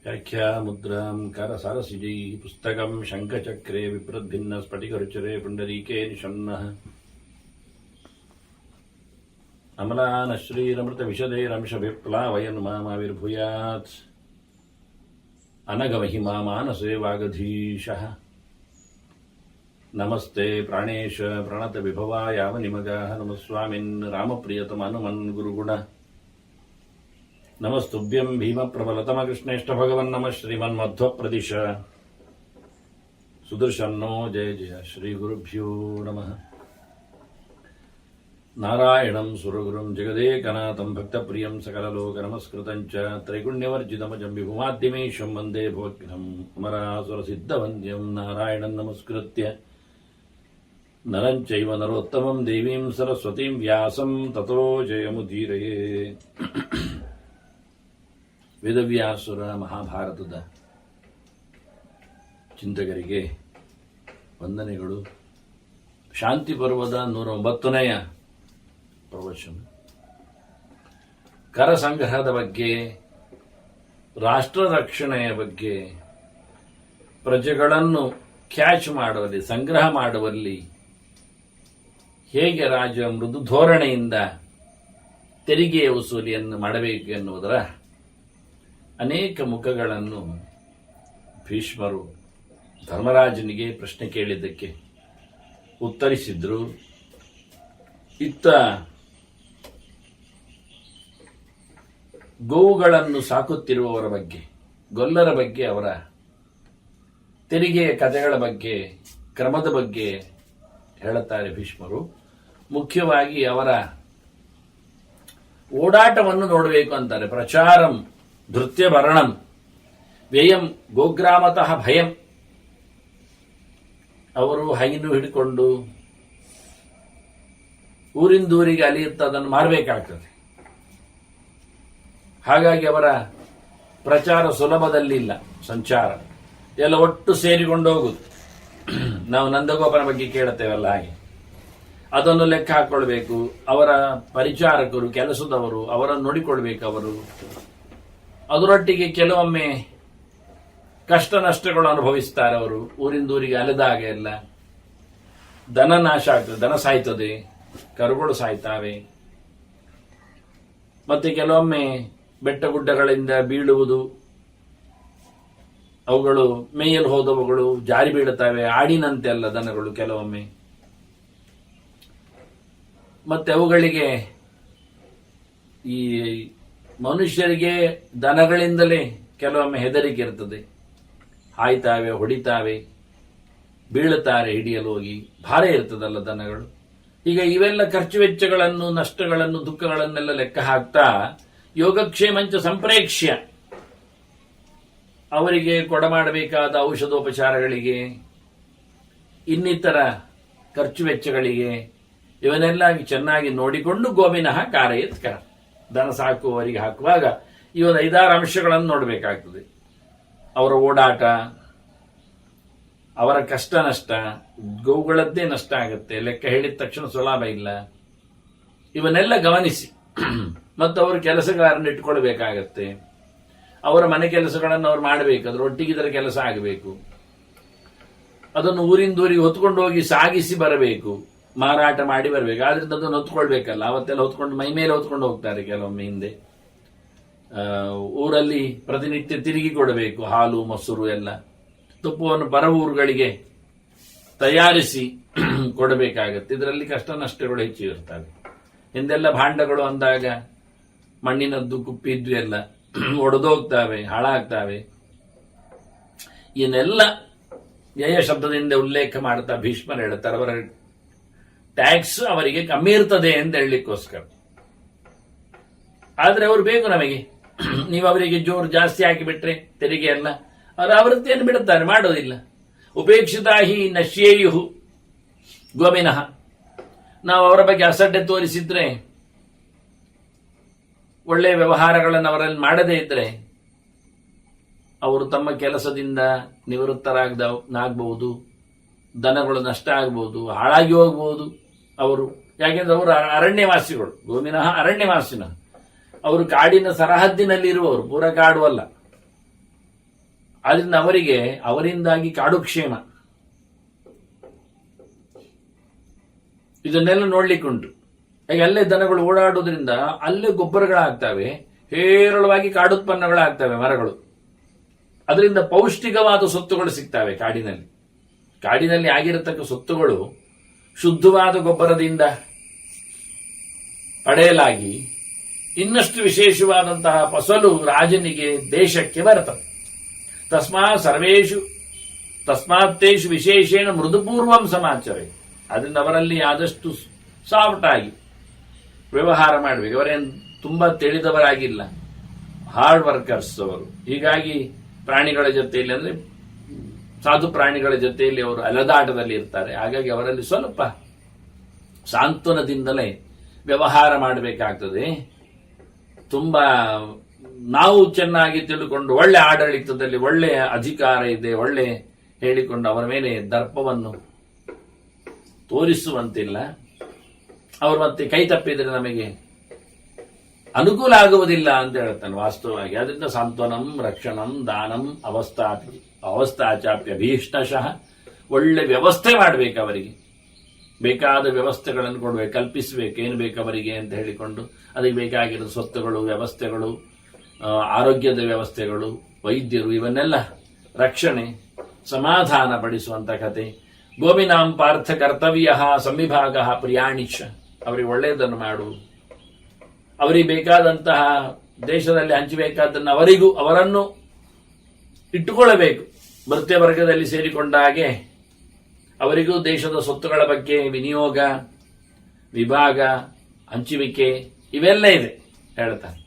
व्याख्यामुद्रां करसरसिजै पुस्तकं शङ्खचक्रे विप्रद्भिन्नस्फटिकरुचिरे पुण्डरीके निषण्णः अमलानश्रीरमृतविशदैरंशभिप्लावयन् मामाविर्भूयात् अनघमहिमा मानसे वागधीशः नमस्ते प्राणेश प्रणतविभवायावनिमगाः नमस्वामिन् रामप्रियतमनुमन् गुरुगुण नमस्तुभ्यं भीमप्रबलतमकृष्णेष्ठ भगवन् नमः श्रीमन्मध्वप्रदिश सुदर्शन्नो जय जय श्रीगुरुभ्यो नमः नारायणं सुरगुरुं जगदेकनाथं भक्तप्रियं सकललोकनमस्कृतं च त्रैगुण्यवर्जितमजं विभुमाद्यमीशं वन्दे भवग्नम् अमरासुरसिद्धवन्द्यं नारायणं नमस्कृत्य नरं चैव नरोत्तमं देवीं सरस्वतीं व्यासं ततो जयमुदीरये ವೇದವ್ಯಾಸುರ ಮಹಾಭಾರತದ ಚಿಂತಕರಿಗೆ ವಂದನೆಗಳು. ಶಾಂತಿ ಪರ್ವದ 109ನೇ ಪ್ರವಚನ. ಕರ ಸಂಗ್ರಹದ ಬಗ್ಗೆ, ರಾಷ್ಟ್ರ ರಕ್ಷಣೆಯ ಬಗ್ಗೆ, ಪ್ರಜೆಗಳನ್ನು ಕ್ಯಾಚ್ ಮಾಡುವಲ್ಲಿ, ಸಂಗ್ರಹ ಮಾಡುವಲ್ಲಿ ಹೇಗೆ ರಾಜ ಮೃದು ಧೋರಣೆಯಿಂದ ತೆರಿಗೆ ವಸೂಲಿಯನ್ನು ಮಾಡಬೇಕು ಎನ್ನುವುದರ ಅನೇಕ ಮುಖಗಳನ್ನು ಭೀಷ್ಮರು ಧರ್ಮರಾಜನಿಗೆ ಪ್ರಶ್ನೆ ಕೇಳಿದ್ದಕ್ಕೆ ಉತ್ತರಿಸಿದ್ರು. ಇತ್ತ ಗೋವುಗಳನ್ನು ಸಾಕುತ್ತಿರುವವರ ಬಗ್ಗೆ, ಗೊಲ್ಲರ ಬಗ್ಗೆ, ಅವರ ತೆರಿಗೆಯ ಕಥೆಗಳ ಬಗ್ಗೆ, ಕ್ರಮದ ಬಗ್ಗೆ ಹೇಳುತ್ತಾರೆ ಭೀಷ್ಮರು. ಮುಖ್ಯವಾಗಿ ಅವರ ಓಡಾಟವನ್ನು ನೋಡಬೇಕು ಅಂತಾರೆ. ಪ್ರಚಾರಂ ಧೃತ್ಯವರ್ಣಂ ವ್ಯಯಂ ಗೋಗ್ರಾಮತಃ ಭಯಂ. ಅವರು ಹೈನು ಹಿಡ್ಕೊಂಡು ಊರಿಂದೂರಿಗೆ ಅಲಿಯುತ್ತಾ ಅದನ್ನು ಮಾರಬೇಕಾಗ್ತದೆ. ಹಾಗಾಗಿ ಅವರ ಪ್ರಚಾರ ಸುಲಭದಲ್ಲಿಲ್ಲ. ಸಂಚಾರ ಎಲ್ಲ ಒಟ್ಟು ಸೇರಿಕೊಂಡು ಹೋಗುದು. ನಾವು ನಂದಗೋಪನ ಬಗ್ಗೆ ಕೇಳುತ್ತೇವಲ್ಲ, ಹಾಗೆ ಅದನ್ನು ಲೆಕ್ಕ ಹಾಕೊಳ್ಬೇಕು. ಅವರ ಪರಿಚಾರಕರು, ಕೆಲಸದವರು, ಅವರನ್ನು ನೋಡಿಕೊಳ್ಬೇಕು. ಅವರು ಅದರೊಟ್ಟಿಗೆ ಕೆಲವೊಮ್ಮೆ ಕಷ್ಟ ನಷ್ಟಗಳು ಅನುಭವಿಸ್ತಾರೆ. ಅವರು ಊರಿಂದೂರಿಗೆ ಅಲೆದಾಗ ಎಲ್ಲ ದನ ನಾಶ ಆಗ್ತದೆ, ದನ ಸಾಯ್ತದೆ, ಕರುಗಳು ಸಾಯ್ತಾವೆ. ಮತ್ತೆ ಕೆಲವೊಮ್ಮೆ ಬೆಟ್ಟ ಗುಡ್ಡಗಳಿಂದ ಬೀಳುವುದು, ಅವುಗಳು ಮೇಯಲು ಹೋದವುಗಳು ಜಾರಿ ಬೀಳುತ್ತವೆ, ಆಡಿನಂತೆ ಅಲ್ಲ ದನಗಳು ಕೆಲವೊಮ್ಮೆ. ಮತ್ತೆ ಅವುಗಳಿಗೆ ಈ ಮನುಷ್ಯರಿಗೆ ದನಗಳಿಂದಲೇ ಕೆಲವೊಮ್ಮೆ ಹೆದರಿಕೆ ಇರ್ತದೆ. ಹಾಯ್ತಾವೆ, ಹೊಡಿತಾವೆ, ಬೀಳುತ್ತಾರೆ ಹಿಡಿಯಲು ಹೋಗಿ. ಭಾರ ಇರ್ತದಲ್ಲ ದನಗಳು. ಈಗ ಇವೆಲ್ಲ ಖರ್ಚು ವೆಚ್ಚಗಳನ್ನು, ನಷ್ಟಗಳನ್ನು, ದುಃಖಗಳನ್ನೆಲ್ಲ ಲೆಕ್ಕ ಹಾಕ್ತಾ ಯೋಗಕ್ಷೇಮಂಚ ಸಂಪ್ರೇಕ್ಷ್ಯ ಅವರಿಗೆ ಕೊಡಮಾಡಬೇಕಾದ ಔಷಧೋಪಚಾರಗಳಿಗೆ, ಇನ್ನಿತರ ಖರ್ಚು ವೆಚ್ಚಗಳಿಗೆ ಇವನ್ನೆಲ್ಲ ಚೆನ್ನಾಗಿ ನೋಡಿಕೊಂಡು ಗೋವಿನಃ ಕಾರಯತ್ಕರ, ದನ ಸಾಕುವವರಿಗೆ ಹಾಕುವಾಗ ಈ ಒಂದು 5-6 ಅಂಶಗಳನ್ನು ನೋಡಬೇಕಾಗ್ತದೆ. ಅವರ ಓಡಾಟ, ಅವರ ಕಷ್ಟ ನಷ್ಟ, ಗೋವುಗಳದ್ದೇ ನಷ್ಟ ಆಗುತ್ತೆ, ಲೆಕ್ಕ ಹೇಳಿದ ತಕ್ಷಣ ಸುಲಭ ಇಲ್ಲ. ಇವನ್ನೆಲ್ಲ ಗಮನಿಸಿ ಮತ್ತು ಅವರು ಕೆಲಸಗಾರನ್ನು ಇಟ್ಕೊಳ್ಬೇಕಾಗತ್ತೆ. ಅವರ ಮನೆ ಕೆಲಸಗಳನ್ನು ಅವ್ರು ಮಾಡಬೇಕು, ಅದರೊಟ್ಟಿಗೆ ಇದರ ಕೆಲಸ ಆಗಬೇಕು. ಅದನ್ನು ಊರಿಂದೂರಿಗೆ ಹೊತ್ಕೊಂಡು ಹೋಗಿ ಸಾಗಿಸಿ ಬರಬೇಕು, ಮಾರಾಟ ಮಾಡಿ ಬರಬೇಕು. ಆದ್ರಿಂದ ಅದನ್ನು ಹೊತ್ಕೊಳ್ಬೇಕಲ್ಲ. ಅವತ್ತೆಲ್ಲ ಹೊತ್ಕೊಂಡು ಮೈ ಮೇಲೆ ಹೊತ್ಕೊಂಡು ಹೋಗ್ತಾರೆ ಕೆಲವೊಮ್ಮೆ. ಹಿಂದೆ ಊರಲ್ಲಿ ಪ್ರತಿನಿತ್ಯ ತಿರುಗಿ ಕೊಡಬೇಕು, ಹಾಲು ಮೊಸರು ಎಲ್ಲ. ತುಪ್ಪವನ್ನು ಪರ ಊರುಗಳಿಗೆ ತಯಾರಿಸಿ ಕೊಡಬೇಕಾಗತ್ತೆ. ಇದರಲ್ಲಿ ಕಷ್ಟ ನಷ್ಟಗಳು ಹೆಚ್ಚಿರುತ್ತವೆ. ಹಿಂದೆಲ್ಲ ಭಾಂಡಗಳು ಅಂದಾಗ ಮಣ್ಣಿನದ್ದು, ಕುಪ್ಪಿದ್ದು ಎಲ್ಲ ಒಡೆದೋಗ್ತಾವೆ, ಹಾಳಾಗ್ತಾವೆ. ಇದನ್ನೆಲ್ಲ ವ್ಯಯ ಶಬ್ದದಿಂದ ಉಲ್ಲೇಖ ಮಾಡ್ತಾ ಭೀಷ್ಮರು ಹೇಳ್ತಾರೆ. ಅವರ ಟ್ಯಾಕ್ಸ್ ಅವರಿಗೆ ಕಮ್ಮಿ ಇರ್ತದೆ ಅಂತ ಹೇಳಲಿಕ್ಕೋಸ್ಕರ. ಆದ್ರೆ ಅವರು ಬೇಕು ನಮಗೆ. ನೀವು ಅವರಿಗೆ ಜೋರು ಜಾಸ್ತಿ ಹಾಕಿಬಿಟ್ರೆ ತೆರಿಗೆ ಎಲ್ಲ ಅವರ ಆವೃತ್ತಿಯನ್ನು ಬಿಡುತ್ತಾರೆ, ಮಾಡೋದಿಲ್ಲ. ಉಪೇಕ್ಷಿತಾಹಿ ನಶ್ಯೇಯು ಗೋವಿನಃ. ನಾವು ಅವರ ಬಗ್ಗೆ ಅಸಡ್ಡೆ ತೋರಿಸಿದ್ರೆ, ಒಳ್ಳೆಯ ವ್ಯವಹಾರಗಳನ್ನು ಅವರಲ್ಲಿ ಮಾಡದೇ ಇದ್ರೆ, ಅವರು ತಮ್ಮ ಕೆಲಸದಿಂದ ನಿವೃತ್ತರಾಗಬಹುದು, ದನಗಳು ನಷ್ಟ ಆಗಬಹುದು, ಹಾಳಾಗಿ ಹೋಗಬಹುದು ಅವರು. ಯಾಕೆಂದ್ರೆ ಅವರು ಅರಣ್ಯವಾಸಿಗಳು, ಗೋವಿನಃ ಅರಣ್ಯವಾಸಿನ. ಅವರು ಕಾಡಿನ ಸರಹದ್ದಿನಲ್ಲಿ ಇರುವವರು, ಪೂರ ಕಾಡು ಅಲ್ಲ. ಆದ್ರಿಂದ ಅವರಿಂದಾಗಿ ಕಾಡು ಕ್ಷೇಮ. ಇದನ್ನೆಲ್ಲ ನೋಡ್ಲಿಕ್ಕುಂಟು. ಈಗ ಅಲ್ಲೇ ದನಗಳು ಓಡಾಡೋದ್ರಿಂದ ಅಲ್ಲೇ ಗೊಬ್ಬರಗಳಾಗ್ತವೆ, ಹೇರಳವಾಗಿ ಕಾಡುತ್ಪನ್ನಗಳಾಗ್ತವೆ ಮರಗಳು. ಅದರಿಂದ ಪೌಷ್ಟಿಕವಾದ ಸೊತ್ತುಗಳು ಸಿಗ್ತವೆ ಕಾಡಿನಲ್ಲಿ ಆಗಿರತಕ್ಕ ಸೊತ್ತುಗಳು ಶುದ್ಧವಾದ ಗೊಬ್ಬರದಿಂದ ಪಡೆಯಲಾಗಿ ಇನ್ನಷ್ಟು ವಿಶೇಷವಾದಂತಹ ಫಸಲು ರಾಜನಿಗೆ ದೇಶಕ್ಕೆ ಬರ್ತದೆ. ತಸ್ಮಾತ್ತೇಷು ವಿಶೇಷೇಣ ಮೃದುಪೂರ್ವಂ ಸಮಾಚಾರ. ಅದರಿಂದ ಅವರಲ್ಲಿ ಆದಷ್ಟು ಸಾಫ್ಟ್ ಆಗಿ ವ್ಯವಹಾರ ಮಾಡಬೇಕು. ಅವರೇನು ತುಂಬಾ ತಿಳಿದವರಾಗಿಲ್ಲ, ಹಾರ್ಡ್ ವರ್ಕರ್ಸ್ ಅವರು. ಹೀಗಾಗಿ ಪ್ರಾಣಿಗಳ ಜೊತೆಯಲ್ಲಿ, ಅಂದ್ರೆ ಸಾಧು ಪ್ರಾಣಿಗಳ ಜೊತೆಯಲ್ಲಿ ಅವರು ಅಲೆದಾಟದಲ್ಲಿ ಇರ್ತಾರೆ. ಹಾಗಾಗಿ ಅವರಲ್ಲಿ ಸ್ವಲ್ಪ ಸಾಂತ್ವನದಿಂದಲೇ ವ್ಯವಹಾರ ಮಾಡಬೇಕಾಗ್ತದೆ. ತುಂಬಾ ನಾವು ಚೆನ್ನಾಗಿ ತಿಳ್ಕೊಂಡು ಒಳ್ಳೆ ಆಡಳಿತದಲ್ಲಿ ಒಳ್ಳೆ ಅಧಿಕಾರ ಇದೆ, ಒಳ್ಳೆ ಹೇಳಿಕೊಂಡು ಅವರ ಮೇಲೆ ದರ್ಪವನ್ನು ತೋರಿಸುವಂತಿಲ್ಲ. ಅವರು ಮತ್ತೆ ಕೈ ತಪ್ಪಿದ್ರೆ ನಮಗೆ ಅನುಕೂಲ ಆಗುವುದಿಲ್ಲ ಅಂತ ಹೇಳ್ತಾನೆ ವಾಸ್ತವವಾಗಿ. ಅದರಿಂದ ಸಾಂತ್ವನಂ ರಕ್ಷಣಂ ದಾನಂ ಅವಸ್ಥಾಚಾಪ್ಯ ಭೀಷ್ಟಶಃ. ಒಳ್ಳೆ ವ್ಯವಸ್ಥೆ ಮಾಡಬೇಕು, ಅವರಿಗೆ ಬೇಕಾದ ವ್ಯವಸ್ಥೆಗಳನ್ನು ಕೊಡಬೇಕು, ಕಲ್ಪಿಸಬೇಕು, ಏನು ಬೇಕು ಅವರಿಗೆ ಅಂತ ಹೇಳಿಕೊಂಡು ಅದಕ್ಕೆ ಬೇಕಾಗಿರೋ ಸ್ವತ್ತುಗಳು, ವ್ಯವಸ್ಥೆಗಳು, ಆರೋಗ್ಯದ ವ್ಯವಸ್ಥೆಗಳು, ವೈದ್ಯರು, ಇವನ್ನೆಲ್ಲ ರಕ್ಷಣೆ ಸಮಾಧಾನ ಪಡಿಸುವಂತ ಕತೆ. ಗೋವಿನಾಂ ಪಾರ್ಥ ಕರ್ತವ್ಯ ಸಂವಿಭಾಗ ಪ್ರಿಯಾಣಿಷ. ಅವರಿಗೆ ಒಳ್ಳೆಯದನ್ನು ಮಾಡು, ಅವರಿಗೆ ಬೇಕಾದಂತಹ ದೇಶದಲ್ಲಿ ಹಂಚಬೇಕಾದನ್ನು ಅವರನ್ನು ಇಟ್ಟುಕೊಳ್ಳಬೇಕು. ಭೃತ್ಯ ವರ್ಗದಲ್ಲಿ ಸೇರಿಕೊಂಡ ಹಾಗೆ ಅವರಿಗೂ ದೇಶದ ಸ್ವತ್ತುಗಳ ಬಗ್ಗೆ ವಿನಿಯೋಗ, ವಿಭಾಗ, ಹಂಚುವಿಕೆ ಇವೆಲ್ಲ ಇದೆ ಹೇಳ್ತಾನೆ.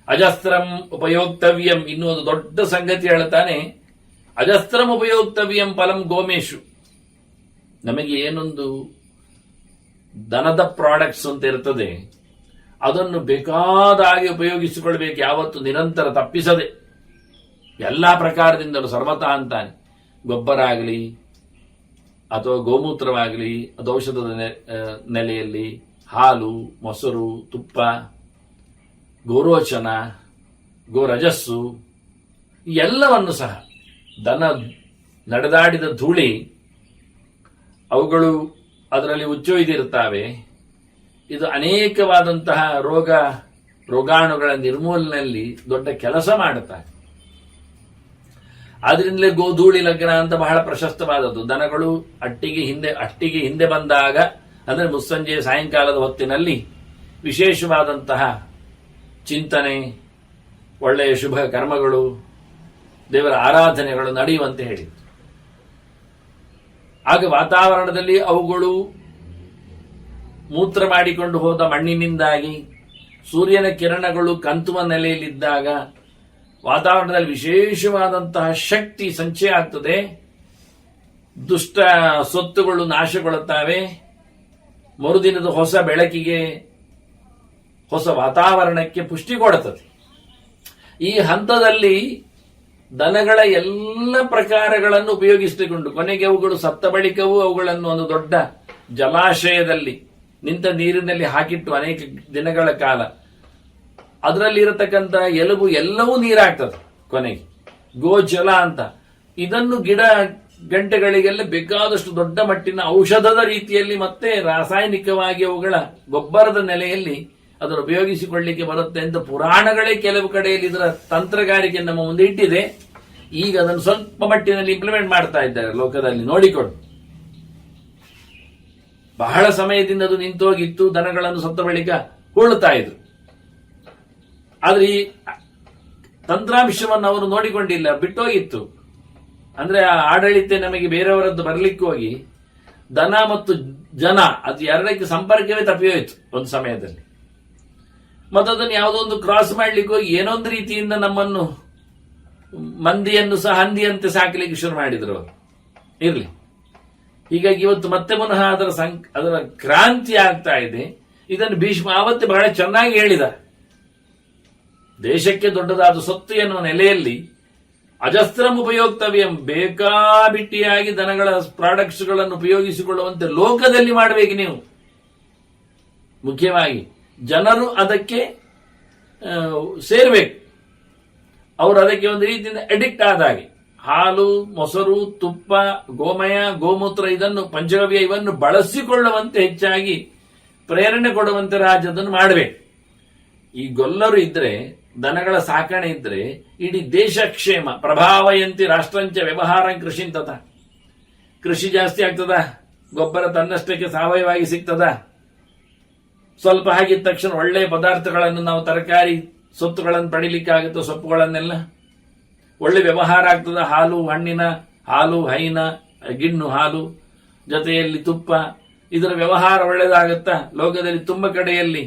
ಅಜಸ್ತ್ರಂ ಉಪಯೋಕ್ತವ್ಯಂ. ಇನ್ನೂ ಒಂದು ದೊಡ್ಡ ಸಂಗತಿ ಹೇಳ್ತಾನೆ, ಅಜಸ್ತ್ರಂ ಉಪಯೋಕ್ತವ್ಯಂ ಫಲಂ ಗೋಮೇಶು. ನಮಗೆ ಏನೊಂದು ದನದ ಪ್ರಾಡಕ್ಟ್ಸ್ ಅಂತ ಇರ್ತದೆ, ಅದನ್ನು ಬೇಕಾದ ಹಾಗೆ ಉಪಯೋಗಿಸಿಕೊಳ್ಬೇಕು, ಯಾವತ್ತು ನಿರಂತರ ತಪ್ಪಿಸದೆ ಎಲ್ಲಾ ಪ್ರಕಾರದಿಂದಲೂ ಸರ್ವತಾ ಅಂತಾನೆ. ಗೊಬ್ಬರ ಆಗಲಿ ಅಥವಾ ಗೋಮೂತ್ರವಾಗಲಿ, ಅದು ಔಷಧದ ನೆಲೆಯಲ್ಲಿ ಹಾಲು, ಮೊಸರು, ತುಪ್ಪ, ಗೋರೋಚನ, ಗೋರಜಸ್ಸು ಎಲ್ಲವನ್ನು ಸಹ ದನ ನಡೆದಾಡಿದ ಧೂಳಿ ಅವುಗಳು ಅದರಲ್ಲಿ ಉಚ್ಚೊಯ್ದಿರುತ್ತವೆ. ಇದು ಅನೇಕವಾದಂತಹ ರೋಗಾಣುಗಳ ನಿರ್ಮೂಲನೆಯಲ್ಲಿ ದೊಡ್ಡ ಕೆಲಸ ಮಾಡುತ್ತಾರೆ. ಆದ್ರಿಂದಲೇ ಗೋಧೂಳಿ ಲಗ್ನ ಅಂತ ಬಹಳ ಪ್ರಶಸ್ತವಾದದ್ದು. ದನಗಳು ಅಟ್ಟಿಗೆ ಹಿಂದೆ ಬಂದಾಗ, ಅಂದ್ರೆ ಮುಸ್ಸಂಜೆ ಸಾಯಂಕಾಲದ ಹೊತ್ತಿನಲ್ಲಿ ವಿಶೇಷವಾದಂತಹ ಚಿಂತನೆ, ಒಳ್ಳೆಯ ಶುಭ ಕರ್ಮಗಳು, ದೇವರ ಆರಾಧನೆಗಳು ನಡೆಯುವಂತೆ ಹೇಳಿತ್ತು. ಆಗ ವಾತಾವರಣದಲ್ಲಿ ಅವುಗಳು ಮೂತ್ರ ಮಾಡಿಕೊಂಡು ಹೋದ ಮಣ್ಣಿನಿಂದಾಗಿ ಸೂರ್ಯನ ಕಿರಣಗಳು ಕಂತುವ ನೆಲೆಯಲ್ಲಿದ್ದಾಗ ವಾತಾವರಣದಲ್ಲಿ ವಿಶೇಷವಾದಂತಹ ಶಕ್ತಿ ಸಂಚಯ ಆಗ್ತದೆ. ದುಷ್ಟ ಸೊತ್ತುಗಳು ನಾಶಗೊಳ್ಳುತ್ತವೆ. ಮರುದಿನದ ಹೊಸ ಬೆಳಕಿಗೆ, ಹೊಸ ವಾತಾವರಣಕ್ಕೆ ಪುಷ್ಟಿ ಕೊಡುತ್ತದೆ. ಈ ಹಂತದಲ್ಲಿ ದನಗಳ ಎಲ್ಲ ಪ್ರಕಾರಗಳನ್ನು ಉಪಯೋಗಿಸಿಕೊಂಡು ಕೊನೆಗೆ ಅವುಗಳು ಸತ್ತ ಬಳಿಕವೂ ಅವುಗಳನ್ನು ಒಂದು ದೊಡ್ಡ ಜಲಾಶಯದಲ್ಲಿ ನಿಂತ ನೀರಿನಲ್ಲಿ ಹಾಕಿಟ್ಟು ಅನೇಕ ದಿನಗಳ ಕಾಲ ಅದರಲ್ಲಿ ಇರತಕ್ಕಂಥ ಎಲುಬು ಎಲ್ಲವೂ ನೀರಾಗ್ತದೆ ಕೊನೆಗೆ, ಗೋಜಲ ಅಂತ. ಇದನ್ನು ಗಿಡ ಗಂಟೆಗಳಿಗೆಲ್ಲ ಬೇಕಾದಷ್ಟು ದೊಡ್ಡ ಮಟ್ಟಿನ ಔಷಧದ ರೀತಿಯಲ್ಲಿ ಮತ್ತೆ ರಾಸಾಯನಿಕವಾಗಿ ಅವುಗಳ ಗೊಬ್ಬರದ ನೆಲೆಯಲ್ಲಿ ಅದನ್ನು ಉಪಯೋಗಿಸಿಕೊಳ್ಳಿಕ್ಕೆ ಬರುತ್ತೆ ಅಂತ ಪುರಾಣಗಳೇ ಕೆಲವು ಕಡೆಯಲ್ಲಿ ಇದರ ತಂತ್ರಗಾರಿಕೆ ನಮ್ಮ ಮುಂದೆ ಇಟ್ಟಿದೆ. ಈಗ ಅದನ್ನು ಸ್ವಲ್ಪ ಮಟ್ಟಿನಲ್ಲಿ ಇಂಪ್ಲಿಮೆಂಟ್ ಮಾಡ್ತಾ ಇದ್ದಾರೆ ಲೋಕದಲ್ಲಿ, ನೋಡಿಕೊಂಡು. ಬಹಳ ಸಮಯದಿಂದ ಅದು ನಿಂತೋಗಿತ್ತು, ದನಗಳನ್ನು ಸತ್ತ ಬಳಿಕ ಹೂಳುತ್ತಾ ಇದ್ರು. ಆದ್ರೆ ಈ ತಂತ್ರಾಂಶವನ್ನು ಅವರು ನೋಡಿಕೊಂಡಿಲ್ಲ, ಬಿಟ್ಟೋಗಿತ್ತು. ಅಂದ್ರೆ ಆ ಆಡಳಿತ ನಮಗೆ ಬೇರೆಯವರದ್ದು ಬರ್ಲಿಕ್ಕೆ ಹೋಗಿ ದನ ಮತ್ತು ಜನ ಅದು ಎರಡಕ್ಕೆ ಸಂಪರ್ಕವೇ ತಪ್ಪಿಯೋಯ್ತು ಒಂದು ಸಮಯದಲ್ಲಿ. ಮತ್ತು ಅದನ್ನು ಯಾವುದೋ ಒಂದು ಕ್ರಾಸ್ ಮಾಡ್ಲಿಕ್ಕೆ ಹೋಗಿ ಏನೊಂದು ರೀತಿಯಿಂದ ನಮ್ಮನ್ನು ಮಂದಿಯನ್ನು ಸಹ ಹಂದಿಯಂತೆ ಸಾಕಲಿಕ್ಕೆ ಶುರು ಮಾಡಿದ್ರು ಅವರು. ಇರ್ಲಿ, ಹೀಗಾಗಿ ಇವತ್ತು ಮತ್ತೆ ಪುನಃ ಅದರ ಕ್ರಾಂತಿ ಆಗ್ತಾ ಇದೆ. ಇದನ್ನು ಭೀಷ್ಮ ಆವತ್ತೇ ಬಹಳ ಚೆನ್ನಾಗಿ ಹೇಳಿದ. ದೇಶಕ್ಕೆ ದೊಡ್ಡದಾದ ಸೊತ್ತು ಎನ್ನುವ ನೆಲೆಯಲ್ಲಿ ಅಜಸ್ತ್ರಂ ಉಪಯೋಕ್ತವ್ಯಂ, ಬೇಕಾಬಿಟ್ಟಿಯಾಗಿ ದನಗಳ ಪ್ರಾಡಕ್ಟ್ಸ್ ಗಳನ್ನು ಉಪಯೋಗಿಸಿಕೊಳ್ಳುವಂತೆ ಲೋಕದಲ್ಲಿ ಮಾಡಬೇಕು ನೀವು. ಮುಖ್ಯವಾಗಿ ಜನರು ಅದಕ್ಕೆ ಸೇರ್ಬೇಕು. ಅವರು ಅದಕ್ಕೆ ಒಂದು ರೀತಿಯಿಂದ ಅಡಿಕ್ಟ್ ಆದ ಹಾಗೆ. ಹಾಲು, ಮೊಸರು, ತುಪ್ಪ, ಗೋಮಯ, ಗೋಮೂತ್ರ ಇದನ್ನು ಪಂಚಗವ್ಯ ಇವನ್ನು ಬಳಸಿಕೊಳ್ಳುವಂತೆ ಹೆಚ್ಚಾಗಿ ಪ್ರೇರಣೆ ಕೊಡುವಂತೆ ರಾಜ್ಯದನ್ನು ಮಾಡಬೇಕು. ಈ ಗೊಲ್ಲರು ಇದ್ರೆ, ದನಗಳ ಸಾಕಣೆ ಇದ್ರೆ ಇಡೀ ದೇಶ ಕ್ಷೇಮ. ಪ್ರಭಾವಯಂತಿ ರಾಷ್ಟ್ರಂಚ ವ್ಯವಹಾರ ಕೃಷಿಂತತ. ಕೃಷಿ ಜಾಸ್ತಿ ಆಗ್ತದ, ಗೊಬ್ಬರ ತನ್ನಷ್ಟಕ್ಕೆ ಸಾವಯವಾಗಿ ಸಿಗ್ತದ. ಸ್ವಲ್ಪ ಹಾಗಿದ ತಕ್ಷಣ ಒಳ್ಳೆಯ ಪದಾರ್ಥಗಳನ್ನು ನಾವು ತರಕಾರಿ ಸೊತ್ತುಗಳನ್ನು ಪಡಿಲಿಕ್ಕಾಗುತ್ತೆ, ಸೊಪ್ಪುಗಳನ್ನೆಲ್ಲ ಒಳ್ಳೆ ವ್ಯವಹಾರ ಆಗ್ತದ. ಹಾಲು, ಹಣ್ಣಿನ ಹಾಲು, ಹೈನ, ಗಿಣ್ಣು ಹಾಲು ಜೊತೆಯಲ್ಲಿ ತುಪ್ಪ, ಇದರ ವ್ಯವಹಾರ ಒಳ್ಳೆಯದಾಗುತ್ತಾ. ಲೋಕದಲ್ಲಿ ತುಂಬ ಕಡೆಯಲ್ಲಿ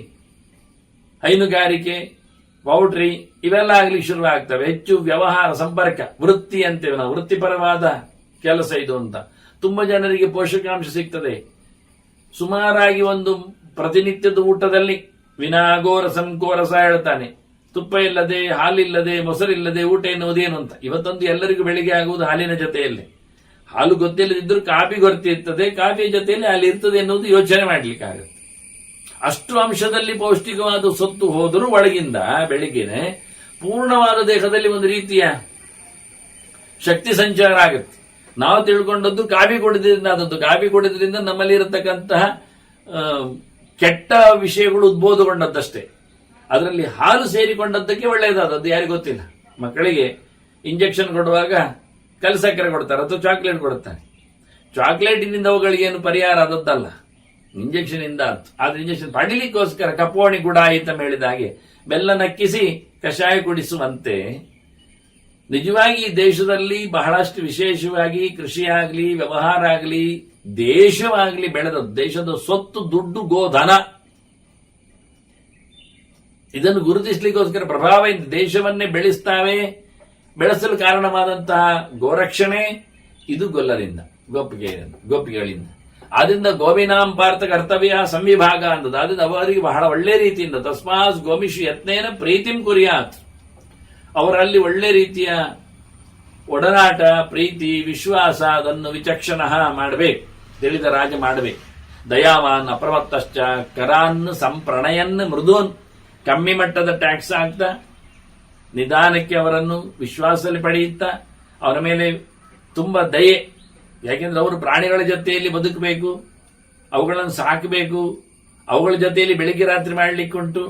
ಹೈನುಗಾರಿಕೆ, ಪೌಲ್ಟ್ರಿ ಇವೆಲ್ಲ ಆಗ್ಲಿಕ್ಕೆ ಶುರು ಆಗ್ತವೆ. ಹೆಚ್ಚು ವ್ಯವಹಾರ ಸಂಪರ್ಕ, ವೃತ್ತಿ ಅಂತೇವೆ ನಾವು, ವೃತ್ತಿಪರವಾದ ಕೆಲಸ ಇದು ಅಂತ. ತುಂಬಾ ಜನರಿಗೆ ಪೋಷಕಾಂಶ ಸಿಗ್ತದೆ. ಸುಮಾರಾಗಿ ಒಂದು ಪ್ರತಿನಿತ್ಯದ ಊಟದಲ್ಲಿ ವಿನಾಗೋರ ಸಂಕೋರಸ ಹೇಳ್ತಾನೆ, ತುಪ್ಪ ಇಲ್ಲದೆ, ಹಾಲಿಲ್ಲದೆ, ಮೊಸರಿಲ್ಲದೆ ಊಟ ಎನ್ನುವುದೇನು ಅಂತ. ಇವತ್ತೊಂದು ಎಲ್ಲರಿಗೂ ಬೆಳಿಗ್ಗೆ ಆಗುವುದು ಹಾಲಿನ ಜೊತೆಯಲ್ಲಿ. ಹಾಲು ಗೊತ್ತಿಲ್ಲದಿದ್ದರೂ ಕಾಫಿ ಗೊತ್ತಿ ಇರ್ತದೆ, ಕಾಫಿಯ ಜೊತೆಯಲ್ಲಿ ಹಾಲು ಇರ್ತದೆ ಎನ್ನುವುದು ಯೋಚನೆ ಮಾಡ್ಲಿಕ್ಕಾಗುತ್ತೆ. ಅಷ್ಟು ಅಂಶದಲ್ಲಿ ಪೌಷ್ಟಿಕವಾದ ಸೊತ್ತು ಹೋದರೂ ಒಳಗಿಂದ ಬೆಳಿಗ್ಗೆನೆ ಪೂರ್ಣವಾದ ದೇಹದಲ್ಲಿ ಒಂದು ರೀತಿಯ ಶಕ್ತಿ ಸಂಚಾರ ಆಗುತ್ತೆ. ನಾವು ತಿಳ್ಕೊಂಡದ್ದು ಕಾಫಿ ಕುಡಿದ್ರಿಂದ ಆದದ್ದು. ಕಾಫಿ ಕುಡಿದ್ರಿಂದ ನಮ್ಮಲ್ಲಿ ಇರತಕ್ಕಂತಹ ಕೆಟ್ಟ ವಿಷಯಗಳು ಉದ್ಬೋಧಗೊಂಡದ್ದಷ್ಟೇ. ಅದರಲ್ಲಿ ಹಾಲು ಸೇರಿಕೊಂಡದ್ದಕ್ಕೆ ಒಳ್ಳೆಯದಾದದ್ದು ಯಾರಿಗೂ ಗೊತ್ತಿಲ್ಲ. ಮಕ್ಕಳಿಗೆ ಇಂಜೆಕ್ಷನ್ ಕೊಡುವಾಗ ಕಲ್ಸಕ್ಕರೆ ಕೊಡ್ತಾರೆ ಅಥವಾ ಚಾಕ್ಲೇಟ್ ಕೊಡುತ್ತಾರೆ. ಚಾಕ್ಲೇಟಿನಿಂದ ಅವುಗಳಿಗೇನು ಪರಿಹಾರ ಆದದ್ದಲ್ಲ, ಇಂಜೆಕ್ಷನ್ ಇಂದ ಆಯ್ತು. ಆದ್ರೆ ಇಂಜೆಕ್ಷನ್ ಪಡಿಲಿಕ್ಕೋಸ್ಕರ ಕಪೋಣಿ ಗುಡಾಯಿತ ಹೇಳಿದ ಹಾಗೆ ಬೆಲ್ಲ ನಕ್ಕಿಸಿ ಕಷಾಯ ಕುಡಿಸುವಂತೆ ನಿಜವಾಗಿ ಈ ದೇಶದಲ್ಲಿ ಬಹಳಷ್ಟು ವಿಶೇಷವಾಗಿ ಕೃಷಿಯಾಗಲಿ, ವ್ಯವಹಾರ ಆಗಲಿ, ದೇಶವಾಗಲಿ ಬೆಳೆದದ್ದು, ದೇಶದ ಸ್ವತ್ತು, ದುಡ್ಡು, ಗೋಧನ, ಇದನ್ನು ಗುರುತಿಸಲಿಕ್ಕೋಸ್ಕರ ಪ್ರಭಾವ ದೇಶವನ್ನೇ ಬೆಳೆಸ್ತಾವೆ. ಬೆಳೆಸಲು ಕಾರಣವಾದಂತಹ ಗೋರಕ್ಷಣೆ ಇದು ಗೊಲ್ಲರಿಂದ, ಗೋಪಿಗಳಿಂದ. ಆದ್ರಿಂದ ಗೋವಿನಾಂ ಪಾರ್ಥ ಕರ್ತವ್ಯ ಸಂವಿಭಾಗ ಅಂದದ್ದು. ಆದ್ರಿಂದ ಅವರಿಗೆ ಬಹಳ ಒಳ್ಳೆ ರೀತಿಯಿಂದ ತಸ್ಮಾತ್ ಗೋಮಿಷು ಯತ್ನೇನ ಪ್ರೀತಿಂ ಕುರಿಯಾತ್, ಅವರಲ್ಲಿ ಒಳ್ಳೆ ರೀತಿಯ ಒಡನಾಟ, ಪ್ರೀತಿ, ವಿಶ್ವಾಸ ಅದನ್ನು ವಿಚಕ್ಷಣ ಮಾಡಬೇಕು, ತಿಳಿದ ರಾಜ ಮಾಡಬೇಕು. ದಯಾವಾನ್ ಅಪ್ರಮತ್ತಶ್ಚ ಕರಾನ್ ಸಂಪ್ರಣಯನ್ ಮೃದೂನ್, ಕಮ್ಮಿ ಮಟ್ಟದ ಟ್ಯಾಕ್ಸ್ ಆಗ್ತಾ ನಿಧಾನಕ್ಕೆ ಅವರನ್ನು ವಿಶ್ವಾಸದಲ್ಲಿ ಪಡೆಯುತ್ತಾ ಅವರ ಮೇಲೆ ತುಂಬಾ ದಯೆ. ಯಾಕೆಂದ್ರೆ ಅವರು ಪ್ರಾಣಿಗಳ ಜೊತೆಯಲ್ಲಿ ಬದುಕಬೇಕು, ಅವುಗಳನ್ನು ಸಾಕಬೇಕು, ಅವುಗಳ ಜೊತೆಯಲ್ಲಿ ಬೆಳಿಗ್ಗೆ ರಾತ್ರಿ ಮಾಡಲಿಕ್ಕುಂಟು.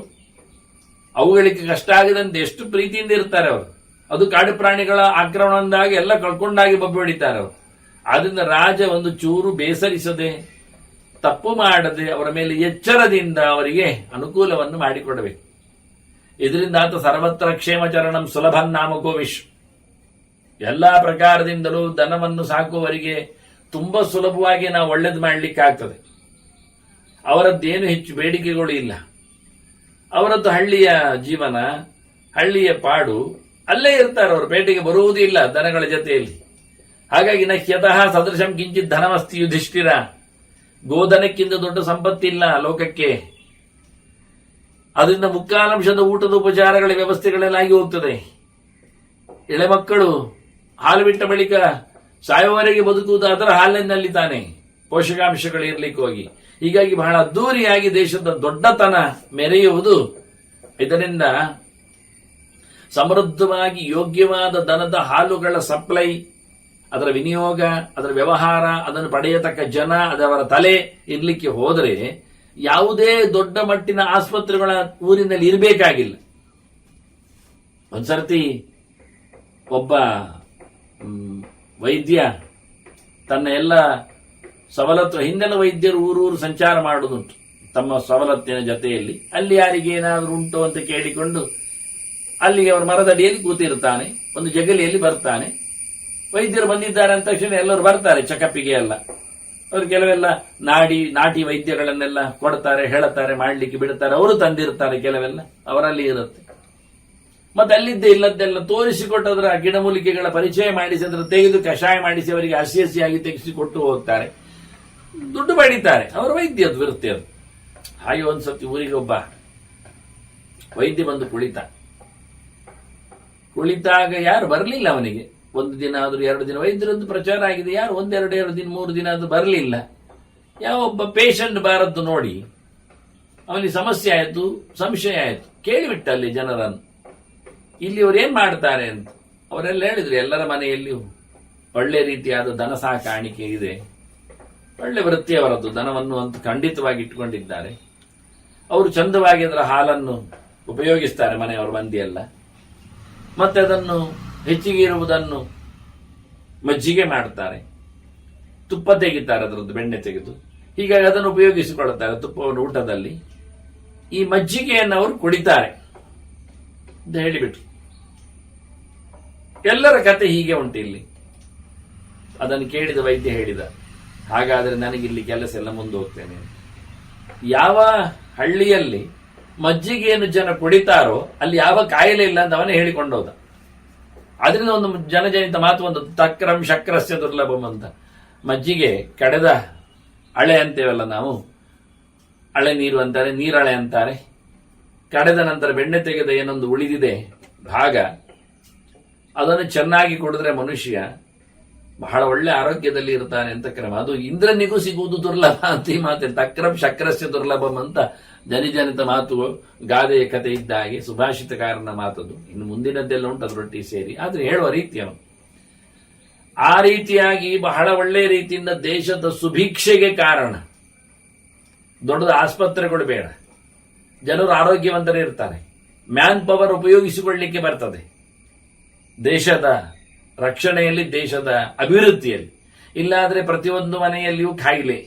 ಅವುಗಳಿಗೆ ಕಷ್ಟ ಆಗದಂತೆ ಎಷ್ಟು ಪ್ರೀತಿಯಿಂದ ಇರ್ತಾರೆ ಅವರು. ಅದು ಕಾಡು ಪ್ರಾಣಿಗಳ ಆಕ್ರಮಣದಿಂದಾಗಿ ಎಲ್ಲ ಕಳ್ಕೊಂಡಾಗಿ ಬಬ್ಬೆ ಹೊಡಿತಾರೆ ಅವರು. ಆದ್ರಿಂದ ರಾಜ ಒಂದು ಚೂರು ಬೇಸರಿಸದೆ, ತಪ್ಪು ಮಾಡದೆ ಅವರ ಮೇಲೆ ಎಚ್ಚರದಿಂದ ಅವರಿಗೆ ಅನುಕೂಲವನ್ನು ಮಾಡಿಕೊಡಬೇಕು. ಇದರಿಂದ ಆತ ಸರ್ವತ್ರ ಕ್ಷೇಮಚರಣಂ ಸುಲಭನ್ನಾಮಕೋ ವಿಶ್ವ, ಎಲ್ಲಾ ಪ್ರಕಾರದಿಂದಲೂ ದನವನ್ನು ಸಾಕುವವರಿಗೆ ತುಂಬಾ ಸುಲಭವಾಗಿ ನಾವು ಒಳ್ಳೇದು ಮಾಡಲಿಕ್ಕಾಗ್ತದೆ. ಅವರದ್ದೇನು ಹೆಚ್ಚು ಬೇಡಿಕೆಗಳು ಇಲ್ಲ. ಅವರದ್ದು ಹಳ್ಳಿಯ ಜೀವನ, ಹಳ್ಳಿಯ ಪಾಡು, ಅಲ್ಲೇ ಇರ್ತಾರೆ ಅವರು, ಪೇಟೆಗೆ ಬರುವುದೂ ಇಲ್ಲ ದನಗಳ ಜೊತೆಯಲ್ಲಿ. ಹಾಗಾಗಿ ನಹ್ಯತಃ ಸದೃಶಂ ಕಿಂಚಿತ್ ಧನಮಸ್ತಿ ಯುಧಿಷ್ಠಿರ, ಗೋಧನಕ್ಕಿಂತ ದೊಡ್ಡ ಸಂಪತ್ತಿಲ್ಲ ಲೋಕಕ್ಕೆ. ಅದರಿಂದ ಮುಕ್ಕಾಲಂಶದ ಊಟದ ಉಪಚಾರಗಳ ವ್ಯವಸ್ಥೆಗಳೆಲ್ಲ ಆಗಿ ಹೋಗ್ತದೆ. ಎಳೆ ಮಕ್ಕಳು ಹಾಲು ಬಿಟ್ಟ ಬಳಿಕ ಸಾಯುವವರೆಗೆ ಬದುಕುವುದು ಅದರ ಹಾಲಿನಲ್ಲಿ ತಾನೆ, ಪೋಷಕಾಂಶಗಳು ಇರ್ಲಿಕ್ಕೆ ಹೋಗಿ. ಹೀಗಾಗಿ ಬಹಳ ಅದ್ದೂರಿಯಾಗಿ ದೇಶದ ದೊಡ್ಡತನ ಮೆರೆಯುವುದು. ಇದರಿಂದ ಸಮೃದ್ಧವಾಗಿ ಯೋಗ್ಯವಾದ ದನದ ಹಾಲುಗಳ ಸಪ್ಲೈ, ಅದರ ವಿನಿಯೋಗ, ಅದರ ವ್ಯವಹಾರ, ಅದನ್ನು ಪಡೆಯತಕ್ಕ ಜನ, ಅದವರ ತಲೆ ಇರ್ಲಿಕ್ಕೆ ಹೋದರೆ ಯಾವುದೇ ದೊಡ್ಡ ಮಟ್ಟಿನ ಆಸ್ಪತ್ರೆಗಳ ಊರಿನಲ್ಲಿ ಇರಬೇಕಾಗಿಲ್ಲ. ಒಂದ್ಸರ್ತಿ ಒಬ್ಬ ವೈದ್ಯ ತನ್ನ ಎಲ್ಲ ಸವಲತ್ತು, ಹಿಂದೆಲ್ಲ ವೈದ್ಯರು ಊರೂರು ಸಂಚಾರ ಮಾಡುವುದುಂಟು ತಮ್ಮ ಸವಲತ್ತಿನ ಜೊತೆಯಲ್ಲಿ. ಅಲ್ಲಿ ಯಾರಿಗೆ ಏನಾದರೂ ಉಂಟು ಅಂತ ಕೇಳಿಕೊಂಡು ಅಲ್ಲಿಗೆ ಅವರ ಮರದಡಿಯಲ್ಲಿ ಕೂತಿರ್ತಾನೆ, ಒಂದು ಜಗಲಿಯಲ್ಲಿ ಬರ್ತಾನೆ. ವೈದ್ಯರು ಬಂದಿದ್ದಾರೆ ಅಂತ ತಕ್ಷಣ ಎಲ್ಲರೂ ಬರ್ತಾರೆ ಚೆಕಪ್ಪಿಗೆ ಎಲ್ಲ. ಅವರು ಕೆಲವೆಲ್ಲ ನಾಟಿ ವೈದ್ಯಗಳನ್ನೆಲ್ಲ ಕೊಡ್ತಾರೆ, ಹೇಳುತ್ತಾರೆ, ಮಾಡ್ಲಿಕ್ಕೆ ಬಿಡುತ್ತಾರೆ. ಅವರು ತಂದಿರ್ತಾರೆ, ಕೆಲವೆಲ್ಲ ಅವರಲ್ಲಿ ಇರುತ್ತೆ. ಮತ್ತೆ ಅಲ್ಲಿದ್ದೇ ಇಲ್ಲದ್ದೆಲ್ಲ ತೋರಿಸಿಕೊಟ್ಟದ್ರ ಗಿಡಮೂಲಿಕೆಗಳ ಪರಿಚಯ ಮಾಡಿಸಿ, ಅದರ ತೆಗೆದು ಕಷಾಯ ಮಾಡಿಸಿ ಅವರಿಗೆ ಹಸಿಯಾಗಿ ತೆಗೆಸಿಕೊಟ್ಟು ಹೋಗ್ತಾರೆ, ದುಡ್ಡು ಪಡೀತಾರೆ. ಅವರ ವೈದ್ಯದ ವೃತ್ತಿ ಅದು. ಹಾಗೆ ಒಂದ್ಸತಿ ಊರಿಗೆ ಒಬ್ಬ ವೈದ್ಯ ಬಂದು ಕುಳಿತಾಗ ಯಾರು ಬರಲಿಲ್ಲ ಅವನಿಗೆ. ಒಂದು ದಿನ ಆದ್ರೂ 2 ದಿನ ವೈದ್ಯರದ್ದು ಪ್ರಚಾರ ಆಗಿದೆ, ಯಾರು 1-2 ದಿನ 3 ದಿನ ಆದ್ರೂ ಬರಲಿಲ್ಲ. ಯಾವ ಒಬ್ಬ ಪೇಷಂಟ್ ಬಾರದ್ದು ನೋಡಿ ಅವನಿಗೆ ಸಮಸ್ಯೆ ಆಯ್ತು, ಸಂಶಯ ಆಯ್ತು. ಕೇಳಿಬಿಟ್ಟ ಅಲ್ಲಿ ಜನರನ್ನು, ಇಲ್ಲಿ ಅವ್ರು ಏನ್ ಮಾಡ್ತಾರೆ ಅಂತ. ಅವರೆಲ್ಲ ಹೇಳಿದ್ರು ಎಲ್ಲರ ಮನೆಯಲ್ಲಿಯೂ ಒಳ್ಳೆ ರೀತಿಯಾದ ದನ ಸಾಕಾಣಿಕೆ ಇದೆ, ಒಳ್ಳೆ ವೃತ್ತಿಯವರದ್ದು, ದನವನ್ನು ಅಂತ ಖಂಡಿತವಾಗಿ ಇಟ್ಟುಕೊಂಡಿದ್ದಾರೆ. ಅವರು ಚಂದವಾಗಿ ಅದರ ಹಾಲನ್ನು ಉಪಯೋಗಿಸ್ತಾರೆ ಮನೆಯವರ ಮಂದಿಯೆಲ್ಲ. ಮತ್ತೆ ಅದನ್ನು ಹೆಚ್ಚಿಗೆ ಇರುವುದನ್ನು ಮಜ್ಜಿಗೆ ಮಾಡ್ತಾರೆ, ತುಪ್ಪ ತೆಗಿತಾರೆ, ಅದರದ್ದು ಬೆಣ್ಣೆ ತೆಗೆದು. ಹೀಗಾಗಿ ಅದನ್ನು ಉಪಯೋಗಿಸಿಕೊಳ್ಳುತ್ತಾರೆ ತುಪ್ಪವನ್ನು ಊಟದಲ್ಲಿ. ಈ ಮಜ್ಜಿಗೆಯನ್ನು ಅವರು ಕುಡಿತಾರೆ ಅಂತ ಹೇಳಿಬಿಟ್ರು. ಎಲ್ಲರ ಕತೆ ಹೀಗೆ ಉಂಟು ಇಲ್ಲಿ. ಅದನ್ನು ಕೇಳಿದ ವೈದ್ಯ ಹೇಳಿದ, ಹಾಗಾದ್ರೆ ನನಗಿಲ್ಲಿ ಕೆಲಸ ಎಲ್ಲ ಮುಂದೆ ಹೋಗ್ತೇನೆ. ಯಾವ ಹಳ್ಳಿಯಲ್ಲಿ ಮಜ್ಜಿಗೆಯನ್ನು ಜನ ಕುಡಿತಾರೋ ಅಲ್ಲಿ ಯಾವ ಕಾಯಿಲೆ ಇಲ್ಲ ಅಂತ ಅವನೇ ಹೇಳಿಕೊಂಡೋದ. ಅದರಿಂದ ಒಂದು ಜನಜನಿತ ಮಾತು ಒಂದು ತಕ್ರಂ ಶಕ್ರಸ್ಯ ದುರ್ಲಭಂ ಅಂತ. ಮಜ್ಜಿಗೆ ಕಡೆದ ಹಳೆ ಅಂತೇವಲ್ಲ ನಾವು, ಹಳೆ ನೀರು ಅಂತಾರೆ, ನೀರಳೆ ಅಂತಾರೆ. ಕಡೆದ ನಂತರ ಬೆಣ್ಣೆ ತೆಗೆದ ಏನೊಂದು ಉಳಿದಿದೆ ಭಾಗ, ಅದನ್ನು ಚೆನ್ನಾಗಿ ಕುಡಿದ್ರೆ ಮನುಷ್ಯ ಬಹಳ ಒಳ್ಳೆ ಆರೋಗ್ಯದಲ್ಲಿ ಇರ್ತಾನೆ ಅಂತ ಕ್ರಮ. ಅದು ಇಂದ್ರನಿಗೂ ಸಿಗುವುದು ದುರ್ಲಭ ಅಂತ ಈ ಮಾತು. ತಕ್ರಂ ಶಕ್ರಸ್ಯ ದುರ್ಲಭಂ ಅಂತ ಜನಿಜನಿತ ಮಾತು, ಗಾದೆಯ ಕತೆ ಇದ್ದ ಹಾಗೆ ಸುಭಾಷಿತಕಾರನ ಮಾತದು. ಇನ್ನು ಮುಂದಿನದ್ದೆಲ್ಲ ಉಂಟು ಅದರೊಟ್ಟಿಗೆ ಸೇರಿ, ಆದ್ರೆ ಹೇಳುವ ರೀತಿಯವನು ಆ ರೀತಿಯಾಗಿ ಬಹಳ ಒಳ್ಳೆ ರೀತಿಯಿಂದ ದೇಶದ ಸುಭಿಕ್ಷೆಗೆ ಕಾರಣ. ದೊಡ್ಡದ ಆಸ್ಪತ್ರೆಗಳು ಬೇಡ, ಜನರು ಆರೋಗ್ಯವಂತರೇ ಇರ್ತಾರೆ, ಮ್ಯಾನ್ ಪವರ್ ಉಪಯೋಗಿಸಿಕೊಳ್ಳಲಿಕ್ಕೆ ಬರ್ತದೆ ದೇಶದ ರಕ್ಷಣೆಯಲ್ಲಿ, ದೇಶದ ಅಭಿವೃದ್ಧಿಯಲ್ಲಿ. ಇಲ್ಲಾದ್ರೆ ಪ್ರತಿಯೊಂದು ಮನೆಯಲ್ಲಿಯೂ ಕಾಯಿಲೆ,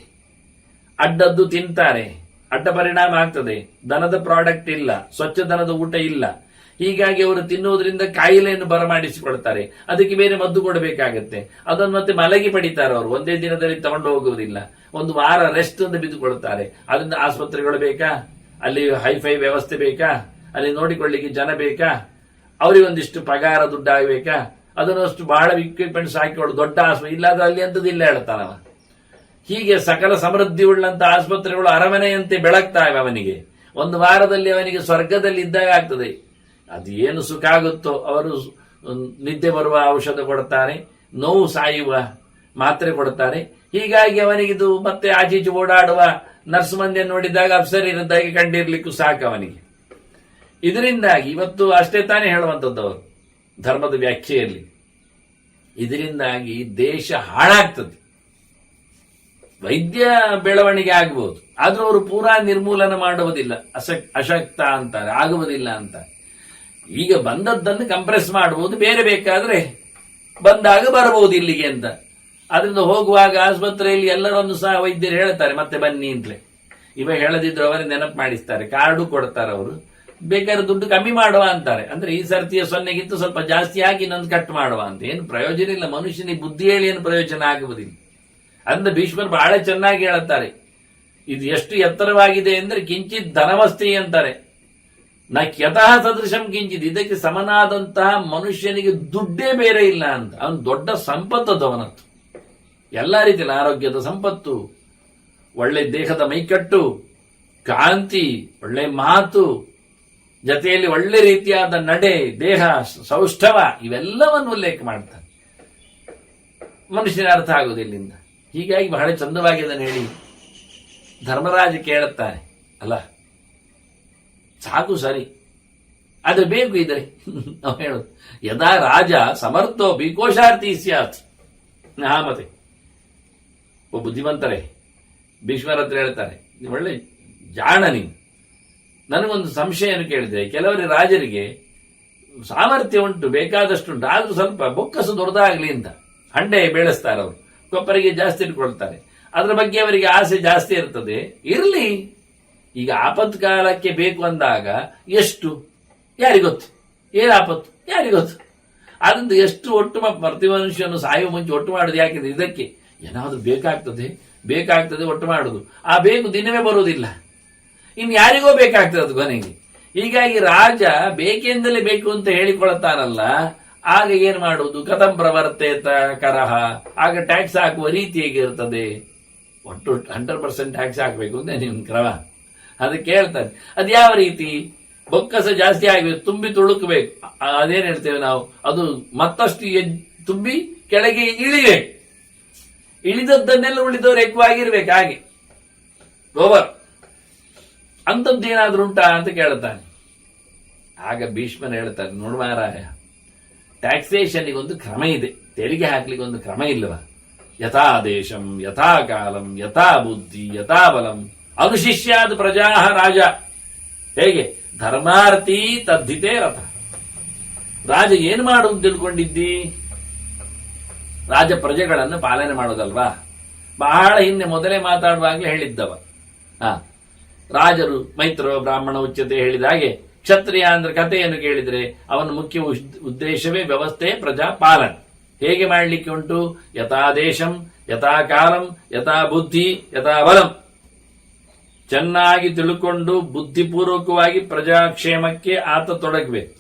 ಅಡ್ಡದ್ದು ತಿಂತಾರೆ, ಅಡ್ಡ ಪರಿಣಾಮ ಆಗ್ತದೆ. ದನದ ಪ್ರಾಡಕ್ಟ್ ಇಲ್ಲ, ಸ್ವಚ್ಛ ದನದ ಊಟ ಇಲ್ಲ. ಹೀಗಾಗಿ ಅವರು ತಿನ್ನುವುದರಿಂದ ಕಾಯಿಲೆಯನ್ನು ಬರಮಾಡಿಸಿಕೊಳ್ತಾರೆ. ಅದಕ್ಕೆ ಬೇರೆ ಮದ್ದು ಕೊಡಬೇಕಾಗತ್ತೆ. ಅದನ್ನು ಮತ್ತೆ ಮಲಗಿ ಪಡಿತಾರೆ ಅವರು, ಒಂದೇ ದಿನದಲ್ಲಿ ತಗೊಂಡು ಹೋಗುವುದಿಲ್ಲ. ಒಂದು ವಾರ ರೆಸ್ಟ್ ಅಂತ ಬಿದ್ದುಕೊಳ್ತಾರೆ. ಅದರಿಂದ ಆಸ್ಪತ್ರೆಗಳು ಬೇಕಾ, ಅಲ್ಲಿ ಹೈಫೈ ವ್ಯವಸ್ಥೆ ಬೇಕಾ, ಅಲ್ಲಿ ನೋಡಿಕೊಳ್ಳಿಕ್ಕೆ ಜನ ಬೇಕಾ, ಅವರಿಗೊಂದಿಷ್ಟು ಪಗಾರ ದುಡ್ಡು ಆಗಬೇಕಾ, ಅದನ್ನಷ್ಟು ಬಹಳ ಇಕ್ವಿಪ್ಮೆಂಟ್ಸ್ ಹಾಕಿಕೊಳ್ಳು, ದೊಡ್ಡ ಆಸ್ಪತ್ರೆ ಇಲ್ಲಾದ್ರೆ ಅಲ್ಲಿ ಅಂತದ್ದು ಇಲ್ಲ ಹೇಳ್ತಾನವ. ಹೀಗೆ ಸಕಲ ಸಮೃದ್ಧಿ ಉಳ್ಳಂತ ಆಸ್ಪತ್ರೆಗಳು ಅರಮನೆಯಂತೆ ಬೆಳಗ್ತಾವೆ ಅವನಿಗೆ. ಒಂದು ವಾರದಲ್ಲಿ ಅವನಿಗೆ ಸ್ವರ್ಗದಲ್ಲಿ ಇದ್ದಾಗ ಆಗ್ತದೆ. ಅದು ಏನು ಸುಖ ಆಗುತ್ತೋ. ಅವರು ನಿದ್ದೆ ಬರುವ ಔಷಧ ಕೊಡ್ತಾರೆ, ನೋವು ಸಾಯುವ ಮಾತ್ರೆ ಕೊಡ್ತಾರೆ. ಹೀಗಾಗಿ ಅವನಿಗಿದು ಮತ್ತೆ ಆಚೀಚೆ ಓಡಾಡುವ ನರ್ಸ್ ಮಂದಿಯನ್ನು ನೋಡಿದಾಗ ಅಪ್ಸರಿ ಇರದ್ದಾಗಿ ಕಂಡಿರ್ಲಿಕ್ಕೂ ಸಾಕು ಅವನಿಗೆ. ಇದರಿಂದಾಗಿ ಇವತ್ತು ಅಷ್ಟೇ ತಾನೇ ಹೇಳುವಂಥದ್ದು ಅವರು ಧರ್ಮದ ವ್ಯಾಖ್ಯೆಯಲ್ಲಿ. ಇದರಿಂದಾಗಿ ದೇಶ ಹಾಳಾಗ್ತದೆ. ವೈದ್ಯ ಬೆಳವಣಿಗೆ ಆಗಬಹುದು, ಆದ್ರೂ ಅವರು ಪೂರಾ ನಿರ್ಮೂಲನ ಮಾಡುವುದಿಲ್ಲ, ಅಶಕ್ತ ಅಂತಾರೆ, ಆಗುವುದಿಲ್ಲ ಅಂತ. ಈಗ ಬಂದದ್ದನ್ನು ಕಂಪ್ರೆಸ್ ಮಾಡಬಹುದು, ಬೇರೆ ಬೇಕಾದ್ರೆ ಬಂದಾಗ ಬರಬಹುದು ಇಲ್ಲಿಗೆ ಅಂತ. ಅದರಿಂದ ಹೋಗುವಾಗ ಆಸ್ಪತ್ರೆಯಲ್ಲಿ ಎಲ್ಲರನ್ನು ಸಹ ವೈದ್ಯರು ಹೇಳ್ತಾರೆ ಮತ್ತೆ ಬನ್ನಿ ಅಂತಲೇ. ಇವ ಹೇಳದಿದ್ರು ಅವರೇ ನೆನಪು ಮಾಡಿಸ್ತಾರೆ, ಕಾರ್ಡು ಕೊಡ್ತಾರೆ ಅವರು, ಬೇಕಾದ್ರೆ ದುಡ್ಡು ಕಮ್ಮಿ ಮಾಡುವ ಅಂತಾರೆ. ಅಂದ್ರೆ ಈ ಸರ್ತಿಯ 0ಗಿಂತ ಸ್ವಲ್ಪ ಜಾಸ್ತಿ ಹಾಕಿ ಇನ್ನೊಂದು ಕಟ್ ಮಾಡುವ ಅಂತ. ಏನು ಪ್ರಯೋಜನ ಇಲ್ಲ, ಮನುಷ್ಯನಿಗೆ ಬುದ್ಧಿ ಹೇಳಿ ಏನು ಪ್ರಯೋಜನ ಆಗುವುದಿಲ್ಲ. ಅಂದ ಭೀಷ್ಮರು ಬಹಳ ಚೆನ್ನಾಗಿ ಹೇಳುತ್ತಾರೆ. ಇದು ಎಷ್ಟು ಎತ್ತರವಾಗಿದೆ ಅಂದ್ರೆ ಕಿಂಚಿತ್ ಧನವಸ್ತಿ ಅಂತಾರೆ, ನ ಯತಃ ಸದೃಶಂ ಕಿಂಚಿತ್. ಇದಕ್ಕೆ ಸಮನಾದಂತಹ ಮನುಷ್ಯನಿಗೆ ದುಡ್ಡೇ ಬೇರೆ ಇಲ್ಲ ಅಂತ. ಅವನು ದೊಡ್ಡ ಸಂಪತ್ತು ಅವನತ್ತು, ಎಲ್ಲಾ ರೀತಿಯಲ್ಲಿ ಆರೋಗ್ಯದ ಸಂಪತ್ತು, ಒಳ್ಳೆ ದೇಹದ ಮೈಕಟ್ಟು, ಕಾಂತಿ, ಒಳ್ಳೆ ಮಾತು, ಜೊತೆಯಲ್ಲಿ ಒಳ್ಳೆ ರೀತಿಯಾದ ನಡೆ, ದೇಹ ಸೌಷ್ಠವ, ಇವೆಲ್ಲವನ್ನು ಉಲ್ಲೇಖ ಮಾಡ್ತಾನೆ. ಮನುಷ್ಯನ ಅರ್ಥ ಆಗುವುದಿಲ್ಲಿಂದ. ಹೀಗಾಗಿ ಬಹಳ ಚಂದವಾಗಿ ಅದನ್ನು ಹೇಳಿ ಧರ್ಮರಾಜ ಕೇಳುತ್ತಾರೆ, ಅಲ್ಲ ಸಾಕು ಸರಿ, ಅದು ಬೇಕು ಇದ್ರೆ ನಾವು ಹೇಳೋದು ಯದಾ ರಾಜ ಸಮರ್ಥೋ ಭಿಕೋಶಾರ್ಥಿ ಸ್ಯಾತ್. ಮತ್ತೆ ಬುದ್ಧಿವಂತರೇ ಭೀಷ್ಮರ ಹತ್ರ ಹೇಳ್ತಾರೆ, ಒಳ್ಳೆ ಜಾಣ ನೀನು. ನನಗೊಂದು ಸಂಶಯವನ್ನು ಕೇಳಿದ್ರೆ, ಕೆಲವರಿಗೆ ರಾಜರಿಗೆ ಸಾಮರ್ಥ್ಯ ಉಂಟು, ಬೇಕಾದಷ್ಟುಂಟು, ಆದ್ರೂ ಸ್ವಲ್ಪ ಬೊಕ್ಕಸು ದೊಡ್ಡದಾಗ್ಲಿ ಅಂತ ಹಂಡೆ ಬೆಳೆಸ್ತಾರೆ ಅವರು, ಕೊಪ್ಪರಿಗೆ ಜಾಸ್ತಿ ಇಟ್ಕೊಳ್ತಾರೆ. ಅದರ ಬಗ್ಗೆ ಅವರಿಗೆ ಆಸೆ ಜಾಸ್ತಿ ಇರ್ತದೆ. ಇರ್ಲಿ, ಈಗ ಆಪತ್ಕಾಲಕ್ಕೆ ಬೇಕು ಅಂದಾಗ ಎಷ್ಟು ಯಾರಿಗೊತ್ತು, ಏನು ಆಪತ್ತು ಯಾರಿಗೊತ್ತು. ಅದರಿಂದ ಎಷ್ಟು ಒಟ್ಟು ಪ್ರತಿ ಮನುಷ್ಯನು ಸಾಯುವ ಮುಂಚೆ ಒಟ್ಟು ಮಾಡುದು ಯಾಕಿದೆ, ಇದಕ್ಕೆ ಏನಾದ್ರೂ ಬೇಕಾಗ್ತದೆ ಒಟ್ಟು ಮಾಡುದು. ಆ ಬೇಕು ದಿನವೇ ಬರುವುದಿಲ್ಲ, ಇನ್ನು ಯಾರಿಗೋ ಬೇಕಾಗ್ತದೆ ಅದು ಕೊನೆಗೆ. ಹೀಗಾಗಿ ರಾಜ ಬೇಕೆಂದಲೇ ಬೇಕು ಅಂತ ಹೇಳಿಕೊಳ್ತಾನಲ್ಲ, ಆಗ ಏನ್ ಮಾಡುವುದು, ಕಥಂ ಪ್ರವರ್ತೇತ ಕರಹ, ಆಗ ಟ್ಯಾಕ್ಸ್ ಹಾಕುವ ರೀತಿ ಹೇಗಿರ್ತದೆ, ಒಟ್ಟು 100% ಟ್ಯಾಕ್ಸ್ ಹಾಕಬೇಕು ಅಂತ ನಿಮ್ ಕ್ರಮ. ಅದಕ್ಕೆ ಹೇಳ್ತಾನೆ, ಅದು ಯಾವ ರೀತಿ, ಬೊಕ್ಕಸ ಜಾಸ್ತಿ ಆಗಬೇಕು, ತುಂಬಿ ತುಳುಕಬೇಕು. ಅದೇನ್ ಹೇಳ್ತೇವೆ ನಾವು, ಅದು ಮತ್ತಷ್ಟು ತುಂಬಿ ಕೆಳಗೆ ಇಳಿಬೇಕು, ಇಳಿದದ್ದನ್ನೆಲ್ಲ ಉಳಿದವರು ఎక్కుವಾಗಿರ್ಬೇಕು. ಹಾಗೆ ಓವರ್ ಅಂಥದ್ದೇನಾದ್ರೂ ಉಂಟಾ ಅಂತ ಕೇಳ್ತಾನೆ. ಆಗ ಭೀಷ್ಮನ್ ಹೇಳ್ತಾನೆ, ನೋಡು ಮಹಾರಾಯ, ಟ್ಯಾಕ್ಸೇಷನ್ಗೆ ಒಂದು ಕ್ರಮ ಇದೆ, ತೆರಿಗೆ ಹಾಕ್ಲಿಕ್ಕೆ ಒಂದು ಕ್ರಮ ಇಲ್ಲವ? ಯಥಾ ದೇಶಂ ಯಥಾ ಕಾಲಂ ಯಥಾ ಬುದ್ಧಿ ಯಥಾ ಬಲಂ ಅನುಶಿಷ್ಯಾದ ಪ್ರಜಾ ರಾಜ. ಹೇಗೆ ಧರ್ಮಾರ್ಥಿ ತದ್ದಿತೇ ರಥ. ರಾಜ ಏನು ಮಾಡುವುದು ತಿಳ್ಕೊಂಡಿದ್ದಿ? ರಾಜ ಪ್ರಜೆಗಳನ್ನು ಪಾಲನೆ ಮಾಡೋದಲ್ವಾ? ಬಹಳ ಹಿಂದೆ ಮೊದಲೇ ಮಾತಾಡುವಾಗಲೇ ಹೇಳಿದ್ದವ. ರಾಜರು ಮೈತ್ರೋ ಬ್ರಾಹ್ಮಣ ಉಚ್ಯತೆ ಹೇಳಿದ ಹಾಗೆ ಕ್ಷತ್ರಿಯ ಅಂದ್ರೆ ಕಥೆಯನ್ನು ಕೇಳಿದ್ರೆ ಅವನ ಮುಖ್ಯ ಉದ್ದೇಶವೇ ವ್ಯವಸ್ಥೆ ಪ್ರಜಾ ಪಾಲನೆ. ಹೇಗೆ ಮಾಡಲಿಕ್ಕೆ ಉಂಟು? ಯಥಾ ದೇಶಂ ಯಥಾ ಕಾಲಂ ಯಥಾ ಬುದ್ಧಿ ಯಥಾ ಬಲಂ. ಚೆನ್ನಾಗಿ ತಿಳ್ಕೊಂಡು ಬುದ್ಧಿಪೂರ್ವಕವಾಗಿ ಪ್ರಜಾಕ್ಷೇಮಕ್ಕೆ ಆತ ತೊಡಗಬೇಕು.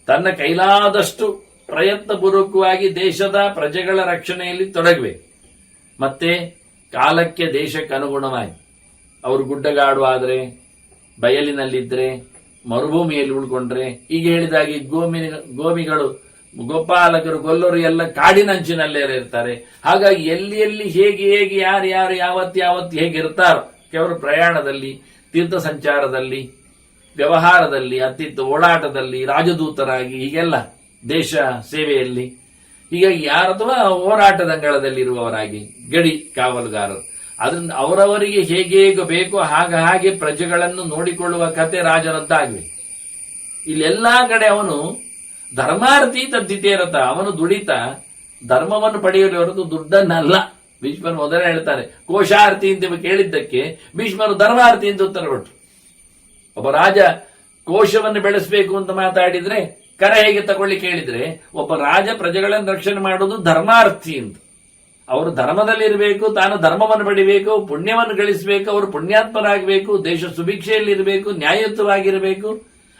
ತನ್ನ ಕೈಲಾದಷ್ಟು ಪ್ರಯತ್ನಪೂರ್ವಕವಾಗಿ ದೇಶದ ಪ್ರಜೆಗಳ ರಕ್ಷಣೆಯಲ್ಲಿ ತೊಡಗಬೇಕು. ಮತ್ತೆ ಕಾಲಕ್ಕೆ ದೇಶಕ್ಕೆ ಅನುಗುಣವಾಗಿ ಅವರು ಗುಡ್ಡಗಾಡು ಆದ್ರೆ, ಬಯಲಿನಲ್ಲಿದ್ರೆ, ಮರುಭೂಮಿಯಲ್ಲಿ ಉಳ್ಕೊಂಡ್ರೆ, ಈಗ ಹೇಳಿದಾಗೆ ಗೋಮಿಗಳು ಗೋಪಾಲಕರು ಗೊಲ್ಲರು ಎಲ್ಲ ಕಾಡಿನಂಚಿನಲ್ಲೇ ಇರ್ತಾರೆ. ಹಾಗಾಗಿ ಎಲ್ಲಿ ಎಲ್ಲಿ ಹೇಗೆ ಹೇಗೆ ಯಾರು ಯಾವತ್ತು ಹೇಗಿರ್ತಾರೋ ಕೆಲವರು ಪ್ರಯಾಣದಲ್ಲಿ, ತೀರ್ಥ ಸಂಚಾರದಲ್ಲಿ, ವ್ಯವಹಾರದಲ್ಲಿ, ಅತ್ತಿತ್ತ ಓಡಾಟದಲ್ಲಿ, ರಾಜದೂತರಾಗಿ, ಹೀಗೆಲ್ಲ ದೇಶ ಸೇವೆಯಲ್ಲಿ, ಹೀಗಾಗಿ ಅಥವಾ ಹೋರಾಟದಂಗಳದಲ್ಲಿರುವವರಾಗಿ, ಗಡಿ ಕಾವಲುಗಾರರು. ಅದರಿಂದ ಅವರವರಿಗೆ ಹೇಗೆ ಬೇಕೋ ಹಾಗೆ ಪ್ರಜೆಗಳನ್ನು ನೋಡಿಕೊಳ್ಳುವ ಕತೆ ರಾಜರದ್ದಾಗಲಿ. ಇಲ್ಲೆಲ್ಲಾ ಕಡೆ ಅವನು ಧರ್ಮಾರ್ಥಿ ತದ್ದಿತೇ ರಥ. ಅವನು ದುಡಿತ ಧರ್ಮವನ್ನು ಪಡೆಯಲು ಹೊರತು ದುಡ್ಡನ್ನಲ್ಲ. ಭೀಷ್ಮರು ಮೊದಲೇ ಹೇಳ್ತಾರೆ, ಕೋಶಾರ್ಥಿ ಅಂತ ಕೇಳಿದ್ದಕ್ಕೆ ಭೀಷ್ಮರು ಧರ್ಮಾರ್ಥಿ ಅಂತ ಉತ್ತರ ಕೊಟ್ಟರು. ಒಬ್ಬ ರಾಜ ಕೋಶವನ್ನು ಬೆಳೆಸಬೇಕು ಅಂತ ಮಾತಾಡಿದ್ರೆ, ಕರ ಹೇಗೆ ತಗೊಳ್ಳಿಕ್ಕೆ ಹೇಳಿದ್ರೆ, ಒಬ್ಬ ರಾಜ ಪ್ರಜೆಗಳನ್ನು ರಕ್ಷಣೆ ಮಾಡುವುದು ಧರ್ಮಾರ್ಥಿ ಅಂತ. ಅವರು ಧರ್ಮದಲ್ಲಿ ಇರಬೇಕು, ತಾನು ಧರ್ಮವನ್ನು ಪಡಿಬೇಕು, ಪುಣ್ಯವನ್ನು ಗಳಿಸಬೇಕು, ಅವರು ಪುಣ್ಯಾತ್ಮರಾಗಬೇಕು, ದೇಶ ಸುಭಿಕ್ಷೆಯಲ್ಲಿರಬೇಕು, ನ್ಯಾಯಯುತವಾಗಿರಬೇಕು,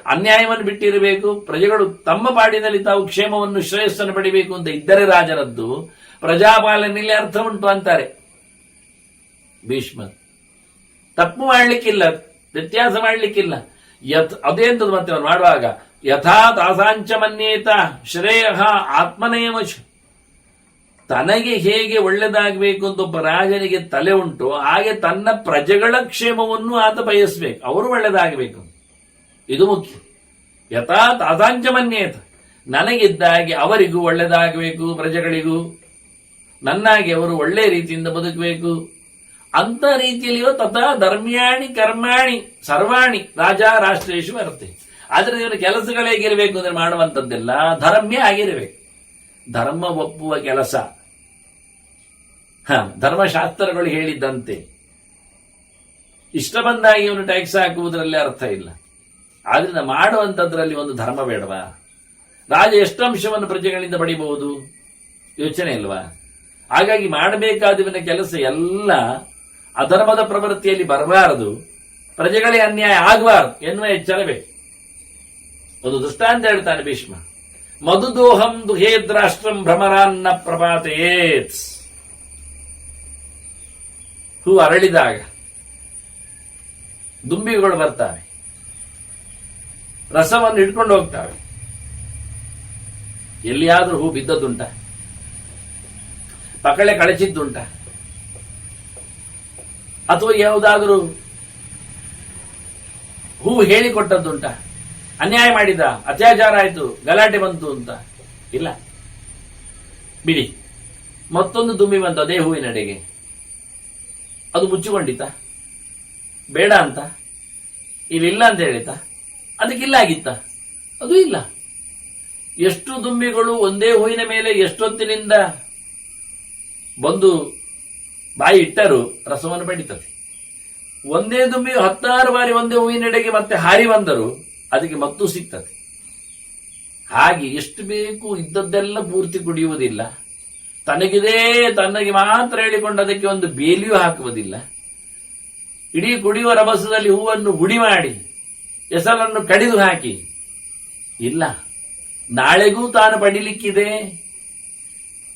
ಅನ್ಯಾಯವನ್ನು ಬಿಟ್ಟಿರಬೇಕು, ಪ್ರಜೆಗಳು ತಮ್ಮ ಪಾಡಿನಲ್ಲಿ ತಾವು ಕ್ಷೇಮವನ್ನು ಶ್ರೇಯಸ್ಸನ್ನು ಪಡಿಬೇಕು ಅಂತ ಇದ್ದರೆ ರಾಜರದ್ದು ಪ್ರಜಾಪಾಲನೆಯಲ್ಲಿ ಅರ್ಥ ಉಂಟು ಅಂತಾರೆ ಭೀಷ್ಮ. ತಪ್ಪು ಮಾಡಲಿಕ್ಕಿಲ್ಲ, ವ್ಯತ್ಯಾಸ ಮಾಡಲಿಕ್ಕಿಲ್ಲ. ಅದೇಂತದ್ದು ಮತ್ತೆ ಅವನು ಮಾಡುವಾಗ ಯಥಾ ತಾಸಾಂಚ ಮನ್ಯೇತ ಶ್ರೇಯ ಆತ್ಮನೇವಶ. ತನಗೆ ಹೇಗೆ ಒಳ್ಳೆದಾಗಬೇಕು ಅಂತ ಒಬ್ಬ ರಾಜನಿಗೆ ತಲೆ ಉಂಟು, ಹಾಗೆ ತನ್ನ ಪ್ರಜೆಗಳ ಕ್ಷೇಮವನ್ನು ಆತ ಬಯಸಬೇಕು, ಅವರು ಒಳ್ಳೆದಾಗಬೇಕು. ಇದು ಮುಖ್ಯ. ಯಥಾ ತಾಸಾಂಚ ಮನ್ಯೇತ, ನನಗಿದ್ದಾಗೆ ಅವರಿಗೂ ಒಳ್ಳೆದಾಗಬೇಕು, ಪ್ರಜೆಗಳಿಗೂ ನನ್ನಾಗಿ ಅವರು ಒಳ್ಳೆ ರೀತಿಯಿಂದ ಬದುಕಬೇಕು ಅಂತ ರೀತಿಯಲ್ಲಿ ತಥಾ ಧರ್ಮ್ಯಾಣಿ ಕರ್ಮಾಣಿ ಸರ್ವಾಣಿ ರಾಜ ರಾಷ್ಟ್ರೇಶು ಬರುತ್ತೆ. ಆದ್ರೆ ಇವರ ಕೆಲಸಗಳು ಹೇಗಿರಬೇಕು ಅಂದ್ರೆ ಮಾಡುವಂಥದ್ದೆಲ್ಲ ಧರ್ಮ್ಯ ಆಗಿರಬೇಕು. ಧರ್ಮ ಒಪ್ಪುವ ಕೆಲಸ, ಧರ್ಮಶಾಸ್ತ್ರಗಳು ಹೇಳಿದ್ದಂತೆ ಇಷ್ಟ ಬಂದಾಗಿ ಇವನು ಟ್ಯಾಕ್ಸ್ ಹಾಕುವುದರಲ್ಲಿ ಅರ್ಥ ಇಲ್ಲ. ಆದ್ರಿಂದ ಮಾಡುವಂಥದ್ರಲ್ಲಿ ಒಂದು ಧರ್ಮ ಬೇಡವಾ? ರಾಜ ಎಷ್ಟು ಅಂಶವನ್ನು ಪ್ರಜೆಗಳಿಂದ ಪಡಿಬಹುದು? ಯೋಚನೆ ಇಲ್ವಾ? ಹಾಗಾಗಿ ಮಾಡಬೇಕಾದವನ ಕೆಲಸ ಎಲ್ಲ ಅಧರ್ಮದ ಪ್ರವೃತ್ತಿಯಲ್ಲಿ ಬರಬಾರದು, ಪ್ರಜೆಗಳೇ ಅನ್ಯಾಯ ಆಗಬಾರದು ಎನ್ನುವ ಎಚ್ಚರಬೇಕು. ಒಂದು ದೃಷ್ಟಾಂತ ಹೇಳ್ತಾನೆ ಭೀಷ್ಮ. ಮಧುದೋಹಂ ದುಹೇದ್ರಾಷ್ಟ್ರಂ ಭ್ರಮರಾನ್ನ ಪ್ರಪಾತೇತ್. ಹೂ ಅರಳಿದಾಗ ದುಂಬಿಗಳು ಬರ್ತಾವೆ, ರಸವನ್ನು ಹಿಡ್ಕೊಂಡು ಹೋಗ್ತಾವೆ. ಎಲ್ಲಿಯಾದ್ರೂ ಹೂ ಬಿದ್ದದ್ದುಂಟ? ಪಕಳೆ ಕಳಚಿದ್ದುಂಟ? ಅಥವಾ ಯಾವುದಾದ್ರೂ ಹೂ ಹೇಳಿಕೊಟ್ಟದ್ದುಂಟ? ಅನ್ಯಾಯ ಮಾಡಿದ, ಅತ್ಯಾಚಾರ ಆಯಿತು, ಗಲಾಟೆ ಬಂತು ಅಂತ ಇಲ್ಲ. ಬಿಡಿ, ಮತ್ತೊಂದು ದುಂಬಿ ಬಂತು ಅದೇ ಹೂವಿನಡೆಗೆ. ಅದು ಮುಚ್ಚಿಕೊಂಡಿತ್ತ? ಬೇಡ ಅಂತ ಇಲ್ಲಿಲ್ಲ ಅಂತ ಹೇಳಿತ? ಅದಕ್ಕಿಲ್ಲ ಆಗಿತ್ತ? ಅದು ಇಲ್ಲ. ಎಷ್ಟು ದುಂಬಿಗಳು ಒಂದೇ ಹೂವಿನ ಮೇಲೆ ಎಷ್ಟೊತ್ತಿನಿಂದ ಬಂದು ಬಾಯಿ ಇಟ್ಟರು ರಸವನ್ನು ಪಡಿತದೆ. ಒಂದೇ ದುಂಬಿ 16 ಬಾರಿ ಒಂದೇ ಹೂವಿನೆಡೆಗೆ ಮತ್ತೆ ಹಾರಿ ಬಂದರು, ಅದಕ್ಕೆ ಮತ್ತೂ ಸಿಗ್ತದೆ. ಹಾಗೆ ಎಷ್ಟು ಬೇಕು ಇದ್ದದ್ದೆಲ್ಲ ಪೂರ್ತಿ ಕುಡಿಯುವುದಿಲ್ಲ, ತನಗೆ ಮಾತ್ರ ಹೇಳಿಕೊಂಡು ಅದಕ್ಕೆ ಒಂದು ಬೇಲಿಯೂ ಹಾಕುವುದಿಲ್ಲ. ಇಡೀ ಕುಡಿಯುವ ರಭಸದಲ್ಲಿ ಹೂವನ್ನು ಹುಡಿ ಮಾಡಿ ಎಸಲನ್ನು ಕಡಿದು ಹಾಕಿ, ಇಲ್ಲ ನಾಳೆಗೂ ತಾನು ಪಡಿಲಿಕ್ಕಿದೆ,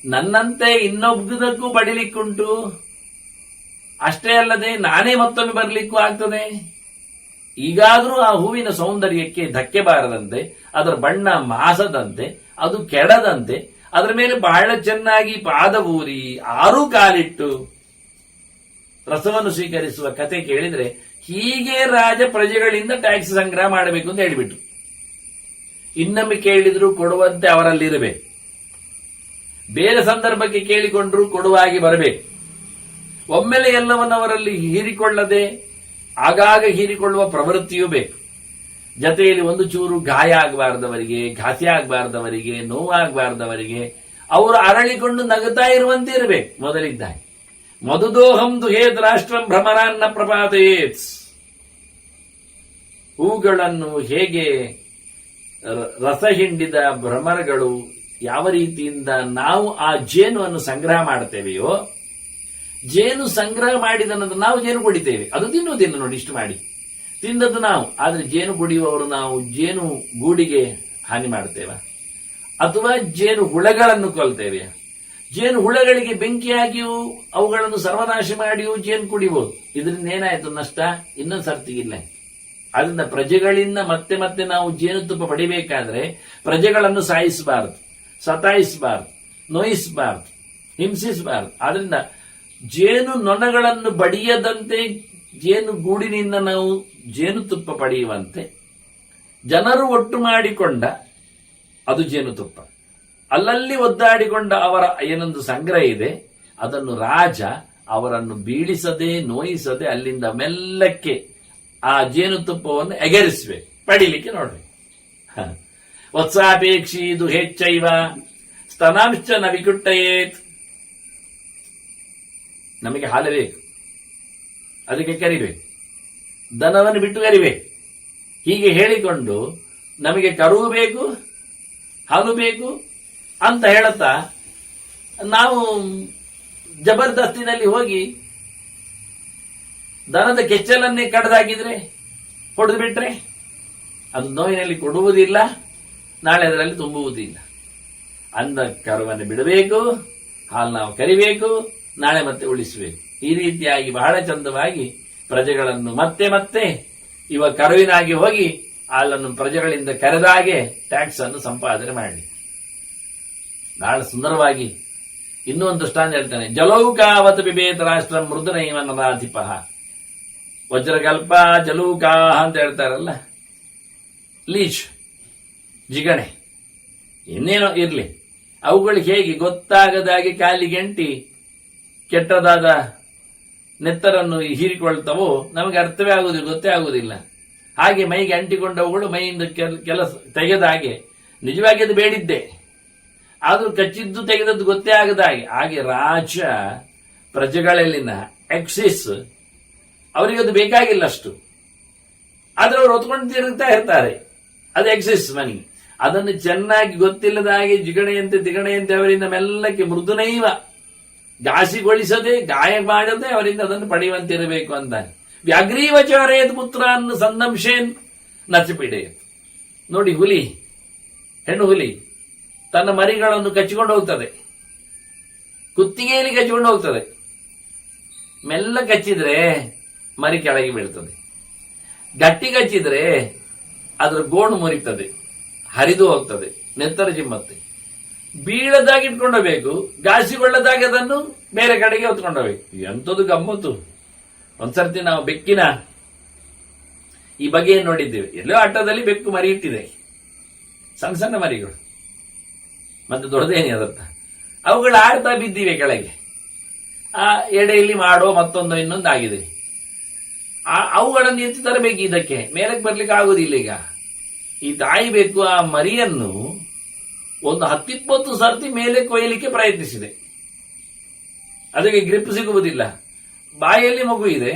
ನನ್ನಂತೆ ಇನ್ನೊಬ್ಬದಕ್ಕೂ ಪಡಿಲಿಕ್ಕುಂಟು, ಅಷ್ಟೇ ಅಲ್ಲದೆ ನಾನೇ ಮತ್ತೊಮ್ಮೆ ಬರಲಿಕ್ಕೂ ಆಗ್ತದೆ. ಈಗಾದರೂ ಆ ಹೂವಿನ ಸೌಂದರ್ಯಕ್ಕೆ ಧಕ್ಕೆ ಬಾರದಂತೆ, ಅದರ ಬಣ್ಣ ಮಾಸದಂತೆ, ಅದು ಕೆಡದಂತೆ ಅದರ ಮೇಲೆ ಬಹಳ ಚೆನ್ನಾಗಿ ಪಾದ ಊರಿ 6 ಕಾಲಿಟ್ಟು ರಸವನ್ನು ಸ್ವೀಕರಿಸುವ ಕತೆ ಕೇಳಿದ್ರೆ, ಹೀಗೆ ರಾಜ ಪ್ರಜೆಗಳಿಂದ ಟ್ಯಾಕ್ಸ್ ಸಂಗ್ರಹ ಮಾಡಬೇಕು ಅಂತ ಹೇಳಿಬಿಟ್ರು. ಇನ್ನೊಮ್ಮೆ ಕೇಳಿದ್ರು ಕೊಡುವಂತೆ ಅವರಲ್ಲಿರಬೇಕು. ಬೇರೆ ಸಂದರ್ಭಕ್ಕೆ ಕೇಳಿಕೊಂಡ್ರು ಕೊಡುವಾಗಿ ಬರಬೇಕು. ಒಮ್ಮೆಲೆ ಎಲ್ಲವನ್ನವರಲ್ಲಿ ಹೀರಿಕೊಳ್ಳದೆ ಆಗಾಗ ಹೀರಿಕೊಳ್ಳುವ ಪ್ರವೃತ್ತಿಯೂ ಬೇಕು. ಜೊತೆಯಲ್ಲಿ ಒಂದು ಚೂರು ಗಾಯ ಆಗಬಾರ್ದವರಿಗೆ, ಘಾಸಿ ಆಗಬಾರ್ದವರಿಗೆ, ನೋವಾಗಬಾರ್ದವರಿಗೆ ಅವರು ಅರಳಿಕೊಂಡು ನಗುತ್ತಾ ಇರುವಂತೆ ಇರಬೇಕು. ಮೊದಲಿದ್ದಾಗಿ ಮಧುದೋಹಂ ದುಹೇದ್ ರಾಷ್ಟ್ರಂ ಭ್ರಮರಾನ್ನ ಪ್ರಪಾತಯೇತ್. ಹೂಗಳನ್ನು ಹೇಗೆ ರಸ ಹಿಂಡಿದ ಭ್ರಮರಗಳು ಯಾವ ರೀತಿಯಿಂದ ನಾವು ಆ ಜೇನುವನ್ನು ಸಂಗ್ರಹ ಮಾಡ್ತೇವೆಯೋ, ಜೇನು ಸಂಗ್ರಹ ಮಾಡಿದ ನಂತರ ನಾವು ಜೇನು ಕುಡಿತೇವೆ. ಅದು ತಿನ್ನುವುದಿಲ್ಲ ನೋಡಿ, ಇಷ್ಟು ಮಾಡಿ ತಿಂದದ್ದು ನಾವು. ಆದ್ರೆ ಜೇನು ಕುಡಿಯುವವರು ನಾವು ಜೇನು ಗೂಡಿಗೆ ಹಾನಿ ಮಾಡ್ತೇವ ಅಥವಾ ಜೇನು ಹುಳಗಳನ್ನು ಕೊಲ್ತೇವೆ? ಜೇನು ಹುಳಗಳಿಗೆ ಬೆಂಕಿಯಾಗಿಯೂ ಅವುಗಳನ್ನು ಸರ್ವನಾಶ ಮಾಡಿಯೂ ಜೇನು ಕುಡಿಬಹುದು. ಇದರಿಂದ ಏನಾಯ್ತು ನಷ್ಟ? ಇನ್ನೊಂದು ಸರ್ತಿಗಿಲ್ಲ. ಅದರಿಂದ ಪ್ರಜೆಗಳಿಂದ ಮತ್ತೆ ಮತ್ತೆ ನಾವು ಜೇನುತುಪ್ಪ ಪಡಿಬೇಕಾದ್ರೆ ಪ್ರಜೆಗಳನ್ನು ಸಾಯಿಸಬಾರದು, ಸತಾಯಿಸಬಾರದು, ನೋಯಿಸಬಾರದು, ಹಿಂಸಿಸಬಾರದು. ಆದ್ರಿಂದ ಜೇನು ನೊಣಗಳನ್ನು ಬಡಿಯದಂತೆ ಜೇನು ಗೂಡಿನಿಂದ ನಾವು ಜೇನುತುಪ್ಪ ಪಡೆಯುವಂತೆ ಜನರು ಒಟ್ಟು ಮಾಡಿಕೊಂಡ ಅದು ಜೇನುತುಪ್ಪ. ಅಲ್ಲಲ್ಲಿ ಒದ್ದಾಡಿಕೊಂಡ ಅವರ ಏನೊಂದು ಸಂಗ್ರಹ ಇದೆ, ಅದನ್ನು ರಾಜ ಅವರನ್ನು ಬೀಳಿಸದೆ ನೋಯಿಸದೆ ಅಲ್ಲಿಂದ ಮೆಲ್ಲಕ್ಕೆ ಆ ಜೇನುತುಪ್ಪವನ್ನು ಎಗರಿಸಬೇಕು, ಪಡಿಲಿಕ್ಕೆ ನೋಡ್ಬೇಕು. ವತ್ಸಾಪೇಕ್ಷೀದು ಹೆಚ್ಚೈವ ಸ್ತನಾಂಶ ನ ವಿಕುಟ್ಟಯೇತ್. ನಮಗೆ ಹಾಲು ಬೇಕು, ಅದಕ್ಕೆ ಕರಿಬೇಕು, ದನವನ್ನು ಬಿಟ್ಟು ಕರಿಬೇಕು. ಹೀಗೆ ಹೇಳಿಕೊಂಡು ನಮಗೆ ಕರು ಬೇಕು, ಹಾಲು ಬೇಕು ಅಂತ ಹೇಳುತ್ತಾ ನಾವು ಜಬರ್ದಸ್ತಿನಲ್ಲಿ ಹೋಗಿ ದನದ ಕೆಚ್ಚಲನ್ನೇ ಕಡ್ದಾಕಿದ್ರೆ, ಹೊಡೆದು ಬಿಟ್ರೆ ಅದು ನೋವಿನಲ್ಲಿ ಕೊಡುವುದಿಲ್ಲ, ನಾಳೆ ಅದರಲ್ಲಿ ತುಂಬುವುದಿಲ್ಲ. ಅಂದ ಕರುವನ್ನು ಬಿಡಬೇಕು, ಹಾಲು ನಾವು ಕರಿಬೇಕು, ನಾಳೆ ಮತ್ತೆ ಉಳಿಸಬೇಕು. ಈ ರೀತಿಯಾಗಿ ಬಹಳ ಚಂದವಾಗಿ ಪ್ರಜೆಗಳನ್ನು ಮತ್ತೆ ಮತ್ತೆ ಇವ ಕರುವಿನಾಗಿ ಹೋಗಿ ಹಾಲನ್ನು ಪ್ರಜೆಗಳಿಂದ ಕರೆದಾಗೆ ಟ್ಯಾಕ್ಸ್ ಅನ್ನು ಸಂಪಾದನೆ ಮಾಡಿ ಬಹಳ ಸುಂದರವಾಗಿ ಇನ್ನೂ ಒಂದು ದೃಷ್ಟಾಂತ ಹೇಳ್ತಾನೆ. ಜಲೌಕಾವತ ಬಿಬೇತ ರಾಷ್ಟ್ರ ಮೃದುನೈವ ನರಾಧಿಪ. ವಜ್ರಕಲ್ಪ ಜಲೂಕಾ ಅಂತ ಹೇಳ್ತಾರಲ್ಲ, ಲೀಚ್, ಜಿಗಣೆ, ಇನ್ನೇನೋ ಇರ್ಲಿ, ಅವುಗಳಿಗೆ ಹೇಗೆ ಗೊತ್ತಾಗದಾಗೆ ಕಾಲಿಗೆಂಟಿ ಕೆಟ್ಟದಾದ ನೆತ್ತರನ್ನು ಹೀರಿಕೊಳ್ತವೋ ನಮಗೆ ಅರ್ಥವೇ ಆಗುವುದಿಲ್ಲ, ಗೊತ್ತೇ ಆಗುವುದಿಲ್ಲ. ಹಾಗೆ ಮೈಗೆ ಅಂಟಿಕೊಂಡವುಗಳು ಮೈಯಿಂದ ಕೆಲಸ ತೆಗೆದ ಹಾಗೆ, ನಿಜವಾಗಿ ಅದು ಬೇಡಿದ್ದೆ, ಆದ್ರೂ ಕಚ್ಚಿದ್ದು ತೆಗೆದದ್ದು ಗೊತ್ತೇ ಆಗದ ಹಾಗೆ ರಾಜ ಪ್ರಜೆಗಳಲ್ಲಿನ ಎಕ್ಸಿಸ್ ಅವರಿಗೆ ಅದು ಬೇಕಾಗಿಲ್ಲ ಅಷ್ಟು, ಆದ್ರೆ ಅವರು ಹೊತ್ಕೊಂಡು ತಿರುಗ್ತಾ ಇರ್ತಾರೆ. ಅದು ಎಕ್ಸಿಸ್ ಮನಿ. ಅದನ್ನು ಚೆನ್ನಾಗಿ ಗೊತ್ತಿಲ್ಲದ ಹಾಗೆ ಜಿಗಣೆಯಂತೆ ದಿಗಣೆಯಂತೆ ಅವರಿಂದ ಮೆಲ್ಲಕ್ಕೆ ಮೃದುನೈವ ಘಾಸಿಗೊಳಿಸದೆ ಗಾಯ ಮಾಡದೆ ಅವರಿಂದ ಅದನ್ನು ಪಡೆಯುವಂತಿರಬೇಕು ಅಂತಾನೆ. ವ್ಯಾಗ್ರೀವಚಾರೇತ್ ಪುತ್ರನ್ನು ಸಂದಂಶೇನ್ ನಚಪಿಡೆಯತ್. ನೋಡಿ, ಹುಲಿ, ಹೆಣ್ಣು ಹುಲಿ ತನ್ನ ಮರಿಗಳನ್ನು ಕಚ್ಚಿಕೊಂಡು ಹೋಗ್ತದೆ, ಕುತ್ತಿಗೆಯಲ್ಲಿ ಕಚ್ಚಿಕೊಂಡು ಹೋಗ್ತದೆ. ಮೆಲ್ಲ ಕಚ್ಚಿದ್ರೆ ಮರಿ ಕೆಳಗೆ ಬೀಳ್ತದೆ, ಗಟ್ಟಿ ಕಚ್ಚಿದ್ರೆ ಅದರ ಗೋಣು ಮುರಿತದೆ, ಹರಿದು ಹೋಗ್ತದೆ, ನೆತ್ತರ ಚಿಮ್ಮತ್ತೆ. ಬೀಳದಾಗಿ ಇಟ್ಕೊಂಡೋಗ್ಬೇಕು, ಘಾಸಿಗೊಳ್ಳದಾಗಿ ಅದನ್ನು ಬೇರೆ ಕಡೆಗೆ ಹೊತ್ಕೊಂಡೋಗ್ಬೇಕು. ಎಂಥದ್ದು ಗಮ್ಮತ್ತು! ಒಂದ್ಸರ್ತಿ ನಾವು ಬೆಕ್ಕಿನ ಈ ಬಗೆಯನ್ನು ನೋಡಿದ್ದೇವೆ. ಎಲ್ಲೋ ಆಟದಲ್ಲಿ ಬೆಕ್ಕು ಮರಿ ಇಟ್ಟಿದೆ, ಸಣ್ಣ ಸಣ್ಣ ಮರಿಗಳು, ಮತ್ತೆ ದೊಡ್ಡದೇನಿ ಅದತ್ತ. ಅವುಗಳು ಆಡ್ತಾ ಬಿದ್ದಿವೆ ಕೆಳಗೆ. ಆ ಎಡೆಯಲ್ಲಿ ಮಾಡೋ ಮತ್ತೊಂದು ಇನ್ನೊಂದು ಆಗಿದೆ. ಅವುಗಳನ್ನು ಎತ್ತಿ ತರಬೇಕು, ಇದಕ್ಕೆ ಮೇಲಕ್ಕೆ ಬರ್ಲಿಕ್ಕೆ ಆಗುದಿಲ್ಲ. ಈಗ ಈ ತಾಯಿ ಬೇಕು ಆ ಮರಿಯನ್ನು ಒಂದು 10-20 ಸರ್ತಿ ಮೇಲೆ ಕೊಯ್ಯಲಿಕ್ಕೆ ಪ್ರಯತ್ನಿಸಿದೆ. ಅದಕ್ಕೆ ಗ್ರಿಪ್ ಸಿಗುವುದಿಲ್ಲ. ಬಾಯಲ್ಲಿ ಮಗು ಇದೆ,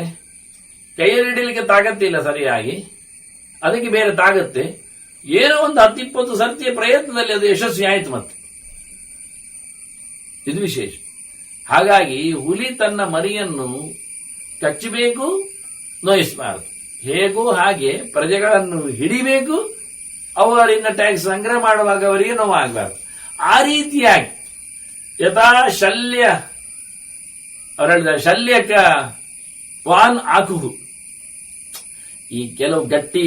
ಕೈಯಲ್ಲಿ ಹಿಡಿಯಲಿಕ್ಕೆ ತಾಗತ್ತಿಲ್ಲ ಸರಿಯಾಗಿ, ಅದಕ್ಕೆ ಬೇರೆ ತಾಗತ್ತೆ. ಏನೋ ಒಂದು 10-20 ಸರ್ತಿಯ ಪ್ರಯತ್ನದಲ್ಲಿ ಅದು ಯಶಸ್ವಿ ಆಯಿತು. ಮತ್ತೆ ಇದು ವಿಶೇಷ. ಹಾಗಾಗಿ ಹುಲಿ ತನ್ನ ಮರಿಯನ್ನು ಕಚ್ಚಬೇಕು, ನೋಯಿಸಬಾರದು. ಹೇಗೂ ಹಾಗೆ ಪ್ರಜೆಗಳನ್ನು ಹಿಡಿಬೇಕು, ಅವರಿಂದ ಟ್ಯಾಕ್ಸ್ ಸಂಗ್ರಹ ಮಾಡುವಾಗ ಅವರಿಗೆ ನೋವಾಗಬಾರದು. ಆ ರೀತಿಯಾಗಿ ಯಥಾ ಶಲ್ಯ, ಅವರು ಹೇಳಿದ ಶಲ್ಯಕ ವಾನ್ ಆಕುಹು. ಈ ಕೆಲವು ಗಟ್ಟಿ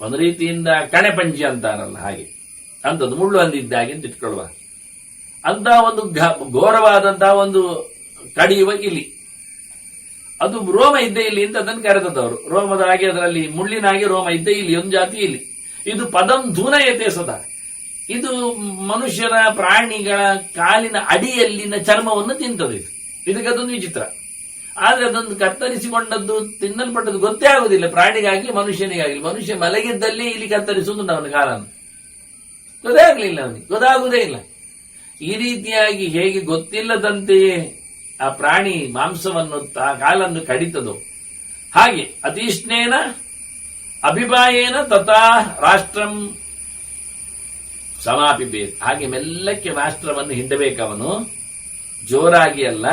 ಒಂದು ರೀತಿಯಿಂದ ಕಣೆಪಂಜಿ ಅಂತಾರಲ್ಲ, ಹಾಗೆ ಅಂತದ್ದು ಮುಳ್ಳು ಅಂದಿದ್ದಾಗೆ ಅಂತ ಇಟ್ಕೊಳ್ಳುವ ಅಂತ ಒಂದು ಘೋರವಾದಂತಹ ಒಂದು ಕಡಿಯುವ ಇಲಿ, ಅದು ರೋಮ ಇದ್ದೇ ಇಲ್ಲಿ ಅಂತ ಅದನ್ನು ಕರೆದವರು. ರೋಮದ ಹಾಗೆ ಅದರಲ್ಲಿ ಮುಳ್ಳಿನ ಹಾಗೆ ರೋಮ ಇದ್ದೇ ಇಲ್ಲಿ, ಒಂದು ಜಾತಿ ಇಲ್ಲಿ. ಇದು ಪದಂ ಧೂನಯತೆ ಸದಾ. ಇದು ಮನುಷ್ಯರ ಪ್ರಾಣಿಗಳ ಕಾಲಿನ ಅಡಿಯಲ್ಲಿನ ಚರ್ಮವನ್ನು ತಿಂತದೆ. ಇದಕ್ಕೆ ಅದೊಂದು ವಿಚಿತ್ರ. ಆದ್ರೆ ಅದೊಂದು ಕತ್ತರಿಸಿಕೊಂಡದ್ದು ತಿನ್ನಲ್ಪಟ್ಟದ್ದು ಗೊತ್ತೇ ಆಗುದಿಲ್ಲ ಪ್ರಾಣಿಗಾಗ್ಲಿ ಮನುಷ್ಯನಿಗಾಗ್ಲಿ. ಮನುಷ್ಯ ಮಲಗಿದ್ದಲ್ಲೇ ಇಲ್ಲಿ ಕತ್ತರಿಸುವುದು ಅವನ ಕಾಲನ್ನು, ಗೊತ್ತಾಗ್ಲಿಲ್ಲ ಅವನಿಗೆ, ಗೊತ್ತಾಗುವುದೇ ಇಲ್ಲ. ಈ ರೀತಿಯಾಗಿ ಹೇಗೆ ಗೊತ್ತಿಲ್ಲದಂತೆಯೇ ಆ ಪ್ರಾಣಿ ಮಾಂಸವನ್ನು ಕಾಲನ್ನು ಕಡಿತದೋ ಹಾಗೆ ಅತೀಷ್ಣೇನ ಅಭಿಪಾಯೇನ ತಥಾ ರಾಷ್ಟ್ರಂ ಸಮಾಪಿಬೇತ್. ಹಾಗೆ ಮೆಲ್ಲಕ್ಕೆ ರಾಷ್ಟ್ರವನ್ನು ಹಿಂಡಬೇಕವನು. ಜೋರಾಗಿ ಅಲ್ಲ,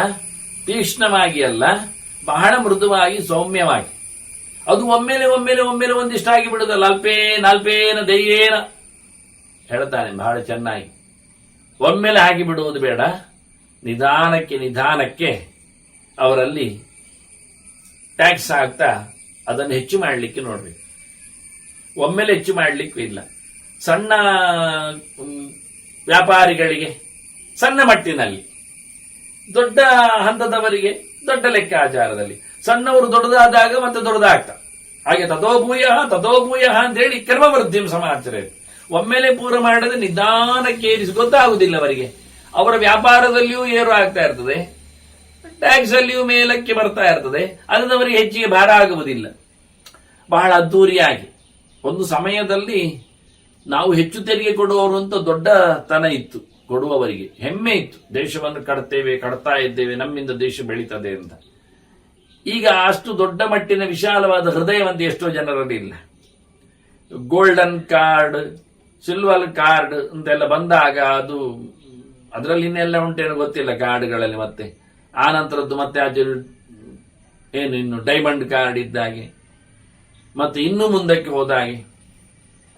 ತೀಕ್ಷ್ಣವಾಗಿ ಅಲ್ಲ, ಬಹಳ ಮೃದುವಾಗಿ ಸೌಮ್ಯವಾಗಿ. ಅದು ಒಮ್ಮೆಲೆ ಒಮ್ಮೆಲೆ ಒಮ್ಮೆಲೆ ಒಂದಿಷ್ಟಾಗಿ ಬಿಡುದಲ್ಲ. ಅಲ್ಪೇನ ದೈವೇನ ಹೇಳ್ತಾನೆ ಬಹಳ ಚೆನ್ನಾಗಿ. ಒಮ್ಮೆಲೆ ಹಾಕಿ ಬಿಡುವುದು ಬೇಡ, ನಿಧಾನಕ್ಕೆ ನಿಧಾನಕ್ಕೆ ಅವರಲ್ಲಿ ಟ್ಯಾಕ್ಸ್ ಆಗ್ತಾ ಅದನ್ನು ಹೆಚ್ಚು ಮಾಡಲಿಕ್ಕೆ ನೋಡ್ಬೇಕು. ಒಮ್ಮೆಲೆ ಹೆಚ್ಚು ಮಾಡಲಿಕ್ಕೂ ಇಲ್ಲ. ಸಣ್ಣ ವ್ಯಾಪಾರಿಗಳಿಗೆ ಸಣ್ಣ ಮಟ್ಟಿನಲ್ಲಿ, ದೊಡ್ಡ ಹಂತದವರಿಗೆ ದೊಡ್ಡ ಲೆಕ್ಕಾಚಾರದಲ್ಲಿ. ಸಣ್ಣವರು ದೊಡ್ಡದಾದಾಗ ಮತ್ತೆ ದೊಡ್ಡದಾಗ್ತಾ ಹಾಗೆ ತಥೋಭೂಯ ಅಂತ ಹೇಳಿ ಕರ್ಮವೃದ್ಧಿಂ ಸಮಾಚರ. ಒಮ್ಮೆಲೆ ಪೂರ ಮಾಡದೆ ನಿಧಾನಕ್ಕೆ ಏರಿಸಿ, ಗೊತ್ತಾಗುವುದಿಲ್ಲ ಅವರಿಗೆ. ಅವರ ವ್ಯಾಪಾರದಲ್ಲಿಯೂ ಏರು ಆಗ್ತಾ ಇರ್ತದೆ, ಟ್ಯಾಕ್ಸ್ ಅಲ್ಲಿಯೂ ಮೇಲಕ್ಕೆ ಬರ್ತಾ ಇರ್ತದೆ. ಅದನ್ನು ಅವರಿಗೆ ಹೆಚ್ಚಿಗೆ ಭಾರ ಆಗುವುದಿಲ್ಲ. ಬಹಳ ಅದ್ದೂರಿಯಾಗಿ ಒಂದು ಸಮಯದಲ್ಲಿ ನಾವು ಹೆಚ್ಚು ತೆರಿಗೆ ಕೊಡುವವರು ಅಂತ ದೊಡ್ಡತನ ಇತ್ತು, ಕೊಡುವವರಿಗೆ ಹೆಮ್ಮೆ ಇತ್ತು. ದೇಶವನ್ನು ಕಟ್ತಾ ಇದ್ದೇವೆ, ನಮ್ಮಿಂದ ದೇಶ ಬೆಳೀತದೆ ಅಂತ. ಈಗ ಅಷ್ಟು ದೊಡ್ಡ ಮಟ್ಟಿನ ವಿಶಾಲವಾದ ಹೃದಯವಂತ ಎಷ್ಟೋ ಜನರಲ್ಲಿ ಇಲ್ಲ. ಗೋಲ್ಡನ್ ಕಾರ್ಡ್, ಸಿಲ್ವರ್ ಕಾರ್ಡ್ ಅಂತೆಲ್ಲ ಬಂದಾಗ ಅದು ಅದರಲ್ಲಿ ಇನ್ನೆಲ್ಲ ಉಂಟೇನೋ ಗೊತ್ತಿಲ್ಲ ಕಾರ್ಡ್ಗಳಲ್ಲಿ. ಮತ್ತೆ ಆ ನಂತರದ್ದು ಮತ್ತೆ ಏನು ಇನ್ನು ಡೈಮಂಡ್ ಕಾರ್ಡ್ ಇದ್ದಾಗೆ, ಮತ್ತೆ ಇನ್ನೂ ಮುಂದಕ್ಕೆ ಹೋದಾಗೆ,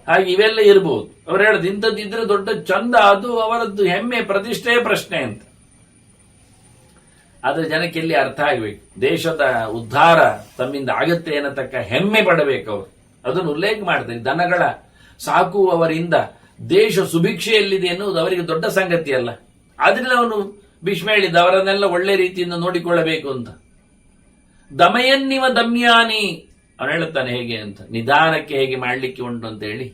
ಹಾಗೆ ಇವೆಲ್ಲ ಇರಬಹುದು. ಅವ್ರು ಹೇಳೋದು ಇಂಥದ್ದಿದ್ರೆ ದೊಡ್ಡ ಚಂದ, ಅದು ಅವರದ್ದು ಹೆಮ್ಮೆ ಪ್ರತಿಷ್ಠೆ ಪ್ರಶ್ನೆ ಅಂತ. ಆದ್ರೆ ಜನಕ್ಕೆ ಎಲ್ಲಿ ಅರ್ಥ ಆಗಬೇಕು, ದೇಶದ ಉದ್ಧಾರ ತಮ್ಮಿಂದ ಆಗತ್ತೆ ಅನ್ನತಕ್ಕ ಹೆಮ್ಮೆ ಪಡಬೇಕು ಅವರು. ಅದನ್ನು ಉಲ್ಲೇಖ ಮಾಡ್ತಾರೆ. ದನಗಳ ಸಾಕುವವರಿಂದ ದೇಶ ಸುಭಿಕ್ಷೆಯಲ್ಲಿದೆ ಎನ್ನುವುದು ಅವರಿಗೆ ದೊಡ್ಡ ಸಂಗತಿ ಅಲ್ಲ. ಆದ್ರಿಂದ ಅವನು ಭೀಷ್ಮ ಹೇಳಿದ ಅವರನ್ನೆಲ್ಲ ಒಳ್ಳೆ ರೀತಿಯಿಂದ ನೋಡಿಕೊಳ್ಳಬೇಕು ಅಂತ. ದಮಯನ್ನಿವ ದಮ್ಯಾನಿ ಅವನು ಹೇಳುತ್ತಾನೆ ಹೇಗೆ ಅಂತ, ನಿಧಾನಕ್ಕೆ ಹೇಗೆ ಮಾಡಲಿಕ್ಕೆ ಉಂಟು ಅಂತ ಹೇಳಿ.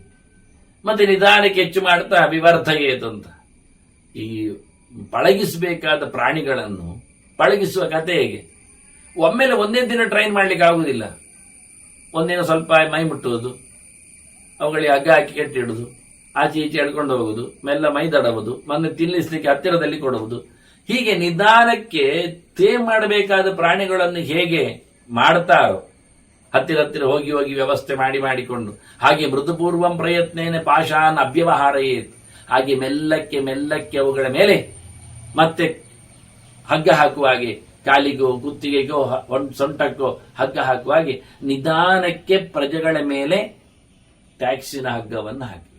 ಮತ್ತೆ ನಿಧಾನಕ್ಕೆ ಹೆಚ್ಚು ಮಾಡ್ತಾ ವಿವರ್ಧಯೇತು ಅಂತ. ಈ ಪಳಗಿಸಬೇಕಾದ ಪ್ರಾಣಿಗಳನ್ನು ಪಳಗಿಸುವ ಕತೆ ಹೇಗೆ? ಒಮ್ಮೆಲೆ ಒಂದೇ ದಿನ ಟ್ರೈನ್ ಮಾಡ್ಲಿಕ್ಕೆ ಆಗುದಿಲ್ಲ. ಒಂದಿನ ಸ್ವಲ್ಪ ಮೈ ಮುಟ್ಟುವುದು, ಅವುಗಳಿಗೆ ಹಗ್ಗ ಹಾಕಿ ಕೆಟ್ಟಿಡುವುದು, ಆಚೆ ಈಚೆ ಎಳ್ಕೊಂಡು ಹೋಗುವುದು, ಮೆಲ್ಲ ಮೈ ದಡುವುದು, ಮೊನ್ನೆ ತಿನ್ನಿಸ್ಲಿಕ್ಕೆ ಹತ್ತಿರದಲ್ಲಿ ಕೊಡುವುದು. ಹೀಗೆ ನಿಧಾನಕ್ಕೆ ಮಾಡಬೇಕಾದ ಪ್ರಾಣಿಗಳನ್ನು ಹೇಗೆ ಮಾಡ್ತಾರೋ ಹತ್ತಿರ ಹೋಗಿ ಹೋಗಿ ವ್ಯವಸ್ಥೆ ಮಾಡಿಕೊಂಡು, ಹಾಗೆ ಮೃದುಪೂರ್ವಂ ಪ್ರಯತ್ನೇನ ಪಾಶಾನ್ ಅವ್ಯವಹಾರಯೇತ್. ಹಾಗೆ ಮೆಲ್ಲಕ್ಕೆ ಮೆಲ್ಲಕ್ಕೆ ಅವುಗಳ ಮೇಲೆ ಮತ್ತೆ ಹಗ್ಗ ಹಾಕುವ ಹಾಗೆ, ಕಾಲಿಗೋ ಕುತ್ತಿಗೆಗೋ ಸೊಂಟಕ್ಕೋ ಹಗ್ಗ ಹಾಕುವ ಹಾಗೆ ನಿಧಾನಕ್ಕೆ ಪ್ರಜೆಗಳ ಮೇಲೆ ಟ್ಯಾಕ್ಸಿನ ಹಗ್ಗವನ್ನು ಹಾಕಿ.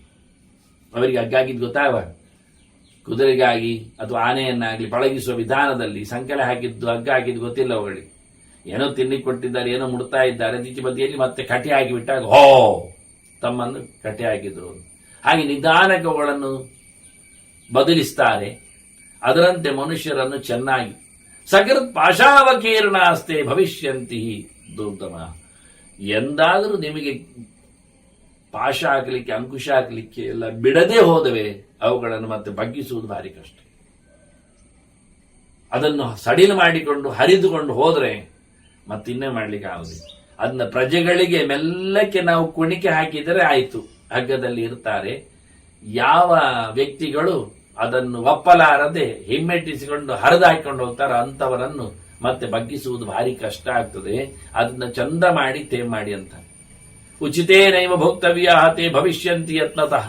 ಅವರಿಗೆ ಹಗ್ಗ ಹಾಕಿದ್ದು ಗೊತ್ತಾಗುವಾಗ, ಕುದುರೆಗಾಗಿ ಅಥವಾ ಆನೆಯನ್ನಾಗಲಿ ಪಳಗಿಸುವ ವಿಧಾನದಲ್ಲಿ ಸಂಕಲೆ ಹಾಕಿದ್ದು ಹಗ್ಗ ಹಾಕಿದ್ದು ಗೊತ್ತಿಲ್ಲ ಅವುಗಳಿಗೆ. ಏನೋ ತಿನ್ನಿಕ್ಕೆ ಕೊಟ್ಟಿದ್ದಾರೆ, ಏನೋ ಮುಡ್ತಾ ಇದ್ದಾರೆ, ಈಚೆ ಬದಿಯಲ್ಲಿ ಮತ್ತೆ ಕಟಿ ಹಾಕಿಬಿಟ್ಟಾಗ ಹೋ ತಮ್ಮನ್ನು ಕಟಿ ಹಾಕಿದ್ರು. ಹಾಗೆ ನಿಧಾನಕ್ಕೆ ಅವುಗಳನ್ನು ಬದಲಿಸ್ತಾರೆ. ಅದರಂತೆ ಮನುಷ್ಯರನ್ನು ಚೆನ್ನಾಗಿ ಸಕೃತ್ ಪಾಶಾವಕೀರ್ಣಾಸ್ತೆ ಭವಿಷ್ಯಂತಿ ದುರ್ಗಮ. ಎಂದಾದರೂ ನಿಮಗೆ ಪಾಶ ಹಾಕಲಿಕ್ಕೆ, ಅಂಕುಶ ಹಾಕಲಿಕ್ಕೆ ಎಲ್ಲ ಬಿಡದೆ ಹೋದವೆ, ಅವುಗಳನ್ನು ಮತ್ತೆ ಬಗ್ಗಿಸುವುದು ಭಾರಿ ಕಷ್ಟ. ಅದನ್ನು ಸಡಿಲು ಮಾಡಿಕೊಂಡು ಹರಿದುಕೊಂಡು ಹೋದ್ರೆ ಮತ್ತಿನ್ನೇ ಮಾಡ್ಲಿಕ್ಕೆ ಆಗುದಿಲ್ಲ. ಅದನ್ನ ಪ್ರಜೆಗಳಿಗೆ ಮೆಲ್ಲಕ್ಕೆ ನಾವು ಕುಣಿಕೆ ಹಾಕಿದರೆ ಆಯಿತು, ಹಗ್ಗದಲ್ಲಿ ಇರ್ತಾರೆ. ಯಾವ ವ್ಯಕ್ತಿಗಳು ಅದನ್ನು ಒಪ್ಪಲಾರದೆ ಹಿಮ್ಮೆಟ್ಟಿಸಿಕೊಂಡು ಹರಿದು ಹಾಕಿಕೊಂಡು ಹೋಗ್ತಾರೋ ಅಂತವರನ್ನು ಮತ್ತೆ ಬಗ್ಗಿಸುವುದು ಭಾರಿ ಕಷ್ಟ ಆಗ್ತದೆ. ಅದನ್ನ ಚಂದ ಮಾಡಿ ಮಾಡಿ ಅಂತ. ಉಚಿತೇನೈವ ಭೋಕ್ತವ್ಯ ತೇ ಭವಿಷ್ಯಂತಿ ಯತ್ನತಃ.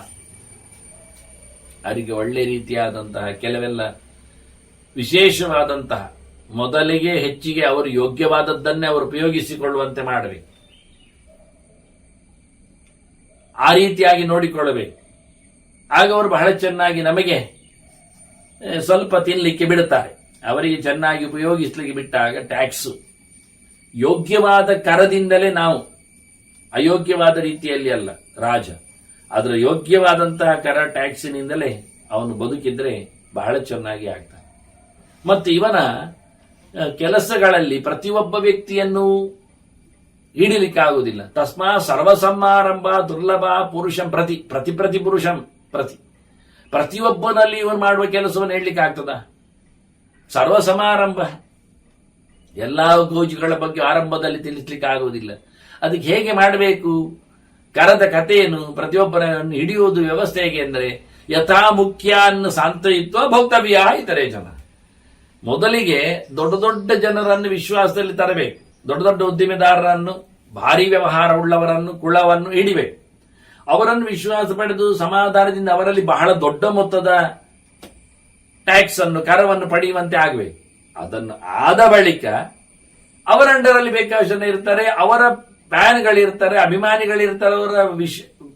ಅವರಿಗೆ ಒಳ್ಳೆ ರೀತಿಯಾದಂತಹ ಕೆಲವೆಲ್ಲ ವಿಶೇಷವಾದಂತಹ, ಮೊದಲಿಗೆ ಹೆಚ್ಚಿಗೆ ಅವರು ಯೋಗ್ಯವಾದದ್ದನ್ನೇ ಅವರು ಉಪಯೋಗಿಸಿಕೊಳ್ಳುವಂತೆ ಮಾಡಬೇಕು. ಆ ರೀತಿಯಾಗಿ ನೋಡಿಕೊಳ್ಳಬೇಕು. ಆಗ ಅವರು ಬಹಳ ಚೆನ್ನಾಗಿ ನಮಗೆ ಸ್ವಲ್ಪ ತಿನ್ನಲಿಕ್ಕೆ ಬಿಡುತ್ತಾರೆ. ಅವರಿಗೆ ಚೆನ್ನಾಗಿ ಉಪಯೋಗಿಸಲಿಕ್ಕೆ ಬಿಟ್ಟಾಗ ಟ್ಯಾಕ್ಸ್ ಯೋಗ್ಯವಾದ ಕರದಿಂದಲೇ, ನಾವು ಅಯೋಗ್ಯವಾದ ರೀತಿಯಲ್ಲಿ ಅಲ್ಲ. ರಾಜ ಅದರ ಯೋಗ್ಯವಾದಂತಹ ಕರ ಟ್ಯಾಕ್ಸಿನಿಂದಲೇ ಅವನು ಬದುಕಿದ್ರೆ ಬಹಳ ಚೆನ್ನಾಗಿ ಆಗ್ತಾನೆ. ಮತ್ತು ಇವನ ಕೆಲಸಗಳಲ್ಲಿ ಪ್ರತಿಯೊಬ್ಬ ವ್ಯಕ್ತಿಯನ್ನು ಹಿಡಿಲಿಕ್ಕಾಗುವುದಿಲ್ಲ. ತಸ್ಮಾ ಸರ್ವಸಮಾರಂಭ ದುರ್ಲಭ ಪುರುಷಂ ಪ್ರತಿ ಪುರುಷಂ ಪ್ರತಿಯೊಬ್ಬನಲ್ಲಿ ಇವನು ಮಾಡುವ ಕೆಲಸವನ್ನು ಹೇಳಲಿಕ್ಕೆ ಆಗ್ತದ? ಸರ್ವಸಮಾರಂಭ ಎಲ್ಲಾ ಗೋಜುಗಳ ಬಗ್ಗೆ ಆರಂಭದಲ್ಲಿ ತಿಳಿಸ್ಲಿಕ್ಕೆ ಆಗುವುದಿಲ್ಲ. ಅದಕ್ಕೆ ಹೇಗೆ ಮಾಡಬೇಕು? ಕರದ ಕಥೆಯನ್ನು ಪ್ರತಿಯೊಬ್ಬರನ್ನು ಹಿಡಿಯುವುದು ವ್ಯವಸ್ಥೆ ಹೇಗೆ ಅಂದರೆ ಯಥಾ ಮುಖ್ಯಾನ್ನ ಸಾಂತಯಿತ್ವ ಭೋಕ್ತವ್ಯ ಇತರೆ ಜನ. ಮೊದಲಿಗೆ ದೊಡ್ಡ ದೊಡ್ಡ ಜನರನ್ನು ವಿಶ್ವಾಸದಲ್ಲಿ ತರಬೇಕು. ದೊಡ್ಡ ದೊಡ್ಡ ಉದ್ದಿಮೆದಾರರನ್ನು, ಭಾರಿ ವ್ಯವಹಾರ ಉಳ್ಳವರನ್ನು, ಕುಳವನ್ನು ಹಿಡಿಬೇಕು. ಅವರನ್ನು ವಿಶ್ವಾಸ ಪಡೆದು ಸಮಾಧಾನದಿಂದ ಅವರಲ್ಲಿ ಬಹಳ ದೊಡ್ಡ ಮೊತ್ತದ ಟ್ಯಾಕ್ಸ್ ಅನ್ನು, ಕರವನ್ನು ಪಡೆಯುವಂತೆ ಆಗಬೇಕು. ಅದನ್ನು ಆದ ಬಳಿಕ ಅವರ ಅಂಡರಲ್ಲಿ ಬೇಕಾದಷ್ಟು ಜನ ಇರ್ತಾರೆ, ಅವರ ಫ್ಯಾನ್ಗಳಿರ್ತಾರೆ, ಅಭಿಮಾನಿಗಳಿರ್ತಾರೆ, ಅವರ